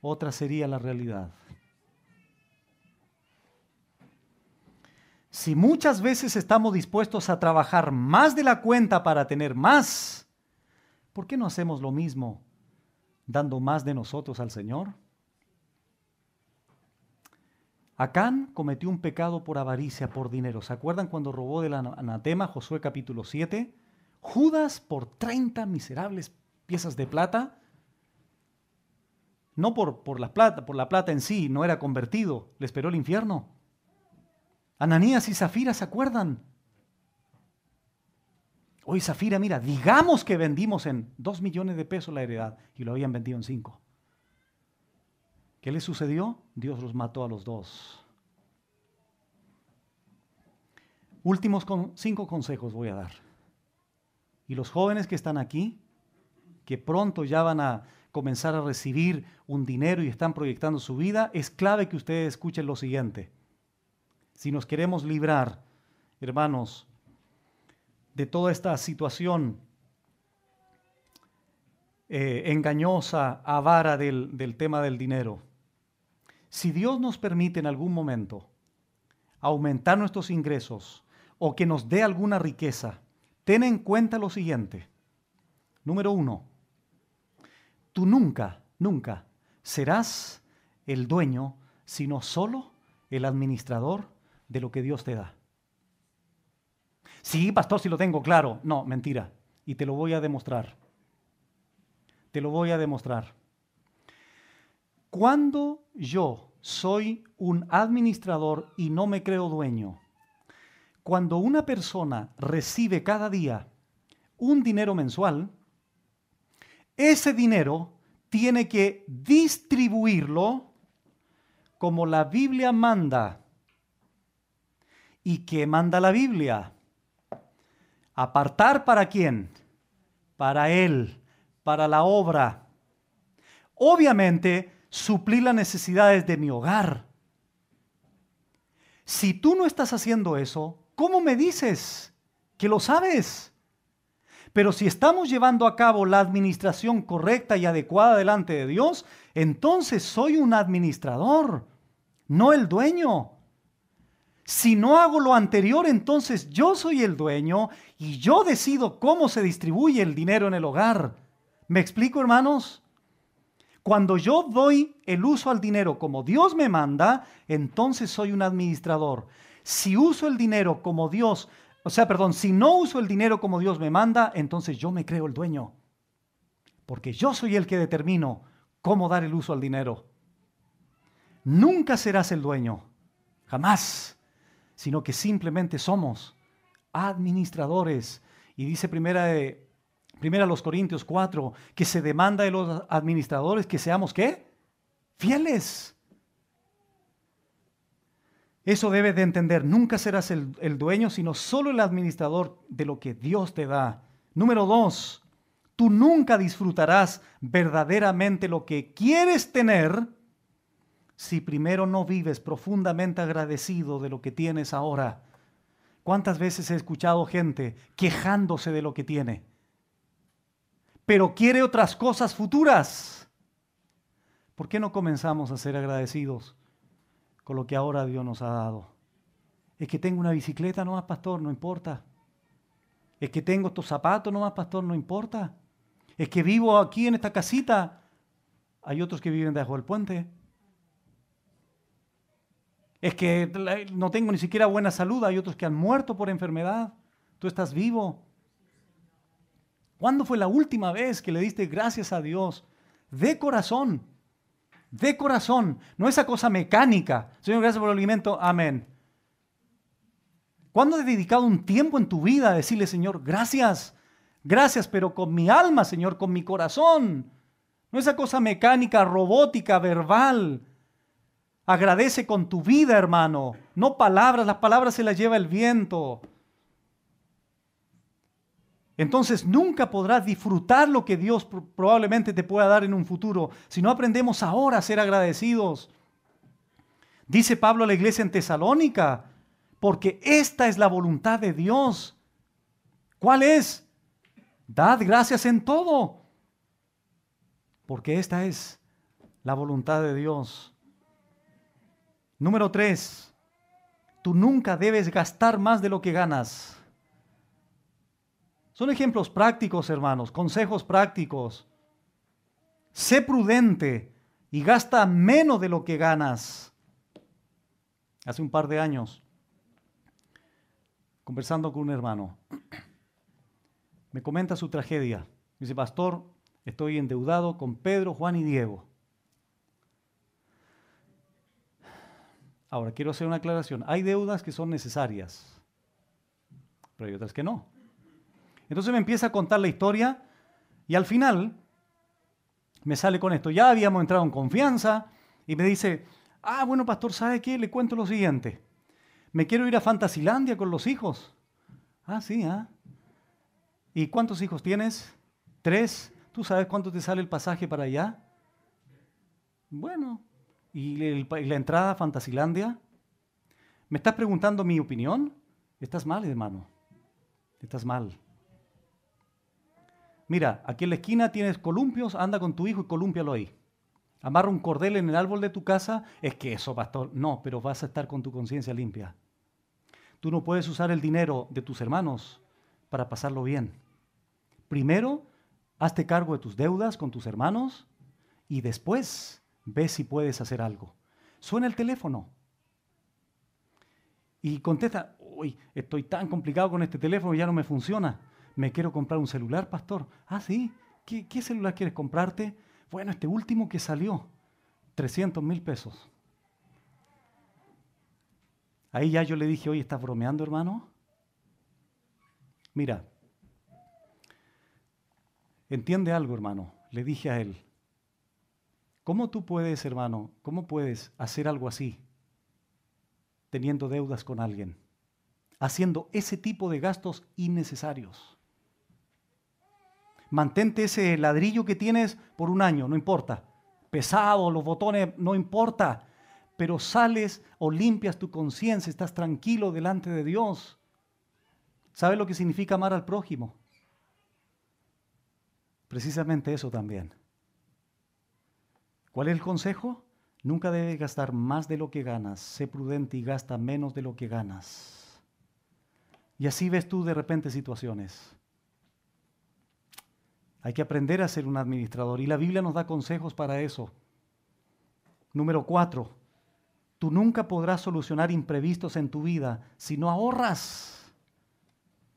otra sería la realidad. Si muchas veces estamos dispuestos a trabajar más de la cuenta para tener más, ¿por qué no hacemos lo mismo dando más de nosotros al Señor? Acán cometió un pecado por avaricia, por dinero. ¿Se acuerdan cuando robó del anatema, Josué capítulo 7? Judas por 30 miserables piezas de plata. No por la plata en sí, no era convertido, le esperó el infierno. Ananías y Zafira, ¿se acuerdan? Oye, Zafira, mira, digamos que vendimos en 2 millones de pesos la heredad y lo habían vendido en 5. ¿Qué le sucedió? Dios los mató a los dos. Últimos 5 consejos voy a dar. Y los jóvenes que están aquí, que pronto ya van a comenzar a recibir un dinero y están proyectando su vida, es clave que ustedes escuchen lo siguiente. Si nos queremos librar, hermanos, de toda esta situación engañosa, avara del tema del dinero, si Dios nos permite en algún momento aumentar nuestros ingresos o que nos dé alguna riqueza, ten en cuenta lo siguiente. Número 1, tú nunca serás el dueño, sino solo el administrador de lo que Dios te da. Sí, pastor, si lo tengo claro. No, mentira. Y te lo voy a demostrar. Te lo voy a demostrar. Cuando yo soy un administrador y no me creo dueño, cuando una persona recibe cada día un dinero mensual, ese dinero tiene que distribuirlo como la Biblia manda. ¿Y qué manda la Biblia? Apartar ¿para quién? Para Él, para la obra. Obviamente, suplir las necesidades de mi hogar. Si tú no estás haciendo eso, ¿cómo me dices que lo sabes? Pero si estamos llevando a cabo la administración correcta y adecuada delante de Dios, entonces soy un administrador, no el dueño. Si no hago lo anterior, entonces yo soy el dueño y yo decido cómo se distribuye el dinero en el hogar. ¿Me explico, hermanos? Cuando yo doy el uso al dinero como Dios me manda, entonces soy un administrador. Si uso el dinero como si no uso el dinero como Dios me manda, entonces yo me creo el dueño. Porque yo soy el que determino cómo dar el uso al dinero. Nunca serás el dueño, jamás. Sino que simplemente somos administradores. Y dice primera los Corintios 4, que se demanda de los administradores que seamos, ¿qué? Fieles. Eso debes de entender. Nunca serás el dueño, sino solo el administrador de lo que Dios te da. Número 2, tú nunca disfrutarás verdaderamente lo que quieres tener si primero no vives profundamente agradecido de lo que tienes ahora. ¿Cuántas veces he escuchado gente quejándose de lo que tiene, pero quiere otras cosas futuras? ¿Por qué no comenzamos a ser agradecidos con lo que ahora Dios nos ha dado? Es que tengo una bicicleta nomás, pastor, no importa. Es que tengo estos zapatos nomás, pastor, no importa. Es que vivo aquí en esta casita. Hay otros que viven debajo del puente. Es que no tengo ni siquiera buena salud. Hay otros que han muerto por enfermedad. Tú estás vivo. ¿Cuándo fue la última vez que le diste gracias a Dios de corazón de corazón, no esa cosa mecánica. Señor, gracias por el alimento, amén. ¿Cuándo has dedicado un tiempo en tu vida a decirle, Señor, gracias, gracias, pero con mi alma, Señor, con mi corazón? No esa cosa mecánica, robótica, verbal. Agradece con tu vida, hermano, no palabras, las palabras se las lleva el viento. Entonces nunca podrás disfrutar lo que Dios probablemente te pueda dar en un futuro si no aprendemos ahora a ser agradecidos. Dice Pablo a la iglesia en Tesalónica, porque esta es la voluntad de Dios. ¿Cuál es? Dad gracias en todo, porque esta es la voluntad de Dios. Número 3, tú nunca debes gastar más de lo que ganas. Son ejemplos prácticos, hermanos, consejos prácticos. Sé prudente y gasta menos de lo que ganas. Hace un par de años, conversando con un hermano, me comenta su tragedia. Me dice, pastor, estoy endeudado con Pedro, Juan y Diego. Ahora, quiero hacer una aclaración. Hay deudas que son necesarias, pero hay otras que no. Entonces me empieza a contar la historia y al final me sale con esto. Ya habíamos entrado en confianza y me dice, bueno, pastor, ¿sabe qué? Le cuento lo siguiente. Me quiero ir a Fantasilandia con los hijos. Sí, ¿Y cuántos hijos tienes? 3. ¿Tú sabes cuánto te sale el pasaje para allá? Bueno, ¿y la entrada a Fantasilandia? ¿Me estás preguntando mi opinión? Estás mal, hermano. Estás mal. Mira, aquí en la esquina tienes columpios, anda con tu hijo y colúmpialo ahí. Amarra un cordel en el árbol de tu casa. Es que eso, pastor, no, pero vas a estar con tu conciencia limpia. Tú no puedes usar el dinero de tus hermanos para pasarlo bien. Primero, hazte cargo de tus deudas con tus hermanos y después ve si puedes hacer algo. Suena el teléfono y contesta, uy, estoy tan complicado con este teléfono, ya no me funciona. Me quiero comprar un celular, pastor. ¿Sí? ¿Qué celular quieres comprarte? Bueno, este último que salió, 300,000 pesos. Ahí ya yo le dije, oye, ¿estás bromeando, hermano? Mira, entiende algo, hermano. Le dije a él, ¿cómo tú puedes, hermano, cómo puedes hacer algo así, teniendo deudas con alguien, haciendo ese tipo de gastos innecesarios? Mantente ese ladrillo que tienes por un año, no importa. Pesado, los botones, no importa. Pero sales o limpias tu conciencia, estás tranquilo delante de Dios. ¿Sabes lo que significa amar al prójimo? Precisamente eso también. ¿Cuál es el consejo? Nunca debes gastar más de lo que ganas. Sé prudente y gasta menos de lo que ganas. Y así ves tú de repente situaciones. Hay que aprender a ser un administrador y la Biblia nos da consejos para eso. Número 4, tú nunca podrás solucionar imprevistos en tu vida si no ahorras,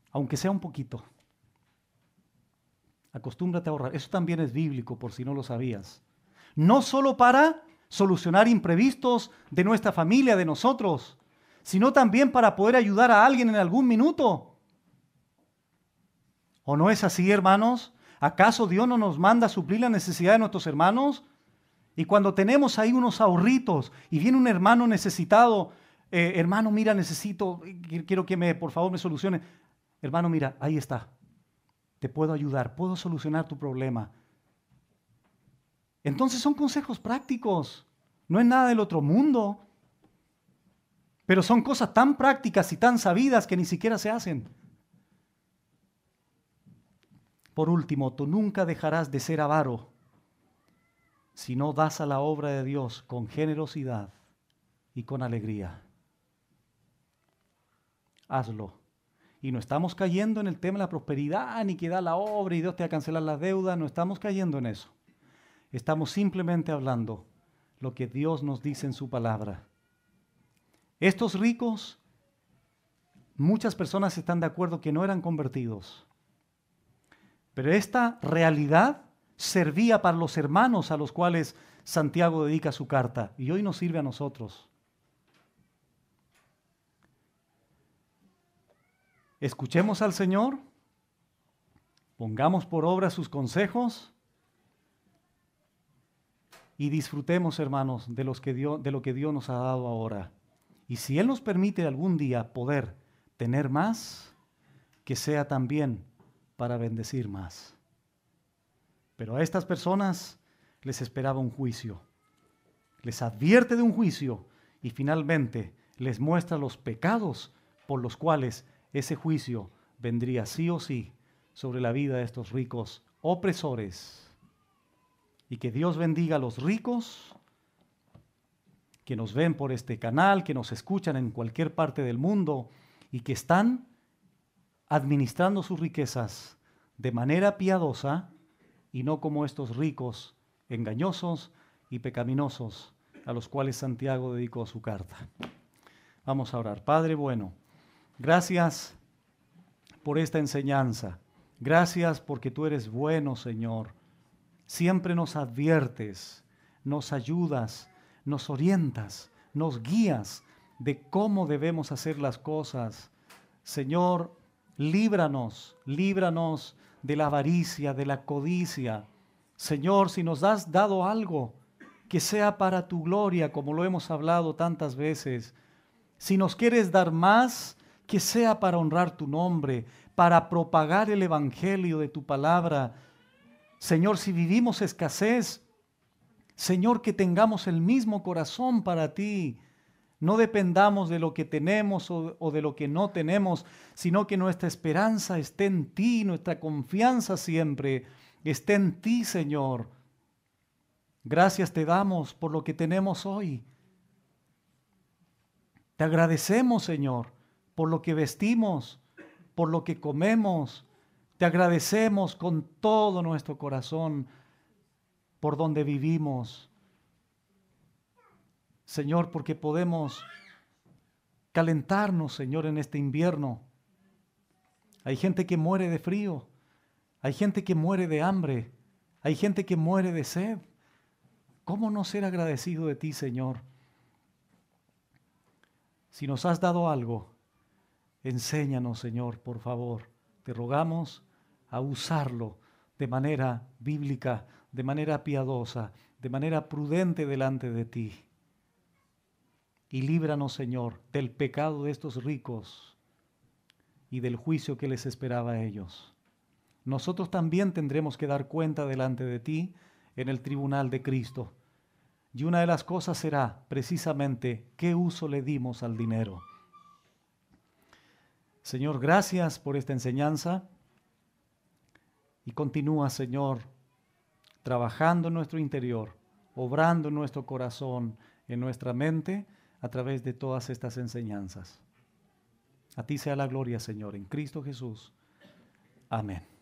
aunque sea un poquito. Acostúmbrate a ahorrar. Eso también es bíblico, por si no lo sabías. No solo para solucionar imprevistos de nuestra familia, de nosotros, sino también para poder ayudar a alguien en algún minuto. ¿O no es así, hermanos? ¿Acaso Dios no nos manda a suplir la necesidad de nuestros hermanos? Y cuando tenemos ahí unos ahorritos y viene un hermano necesitado, hermano, mira, necesito, quiero que por favor me solucione. Hermano, mira, ahí está. Te puedo ayudar, puedo solucionar tu problema. Entonces son consejos prácticos. No es nada del otro mundo. Pero son cosas tan prácticas y tan sabidas que ni siquiera se hacen. Por último, tú nunca dejarás de ser avaro si no das a la obra de Dios con generosidad y con alegría. Hazlo. Y no estamos cayendo en el tema de la prosperidad, ni que da la obra y Dios te va a cancelar las deudas, no estamos cayendo en eso. Estamos simplemente hablando lo que Dios nos dice en su palabra. Estos ricos, muchas personas están de acuerdo que no eran convertidos. Pero esta realidad servía para los hermanos a los cuales Santiago dedica su carta y hoy nos sirve a nosotros. Escuchemos al Señor, pongamos por obra sus consejos y disfrutemos, hermanos, de lo que Dios nos ha dado ahora. Y si Él nos permite algún día poder tener más, que sea también para bendecir más. Pero a estas personas les esperaba un juicio. Les advierte de un juicio y finalmente les muestra los pecados por los cuales ese juicio vendría sí o sí sobre la vida de estos ricos opresores. Y que Dios bendiga a los ricos que nos ven por este canal, que nos escuchan en cualquier parte del mundo y que están administrando sus riquezas de manera piadosa y no como estos ricos engañosos y pecaminosos a los cuales Santiago dedicó su carta. Vamos a orar. Padre bueno, gracias por esta enseñanza. Gracias porque tú eres bueno, Señor. Siempre nos adviertes, nos ayudas, nos orientas, nos guías de cómo debemos hacer las cosas. Señor, líbranos de la avaricia, de la codicia. Señor, si nos has dado algo, que sea para tu gloria, como lo hemos hablado tantas veces. Si nos quieres dar más, que sea para honrar tu nombre, para propagar el evangelio de tu palabra. Señor, si vivimos escasez, Señor, que tengamos el mismo corazón para ti. No dependamos de lo que tenemos o de lo que no tenemos, sino que nuestra esperanza esté en ti, nuestra confianza siempre esté en ti, Señor. Gracias te damos por lo que tenemos hoy. Te agradecemos, Señor, por lo que vestimos, por lo que comemos. Te agradecemos con todo nuestro corazón por donde vivimos. Señor, porque podemos calentarnos, Señor, en este invierno. Hay gente que muere de frío, hay gente que muere de hambre, hay gente que muere de sed. ¿Cómo no ser agradecido de ti, Señor? Si nos has dado algo, enséñanos, Señor, por favor. Te rogamos a usarlo de manera bíblica, de manera piadosa, de manera prudente delante de ti. Y líbranos, Señor, del pecado de estos ricos y del juicio que les esperaba a ellos. Nosotros también tendremos que dar cuenta delante de ti en el tribunal de Cristo. Y una de las cosas será precisamente qué uso le dimos al dinero. Señor, gracias por esta enseñanza y continúa, Señor, trabajando en nuestro interior, obrando en nuestro corazón, en nuestra mente, a través de todas estas enseñanzas. A ti sea la gloria, Señor, en Cristo Jesús. Amén.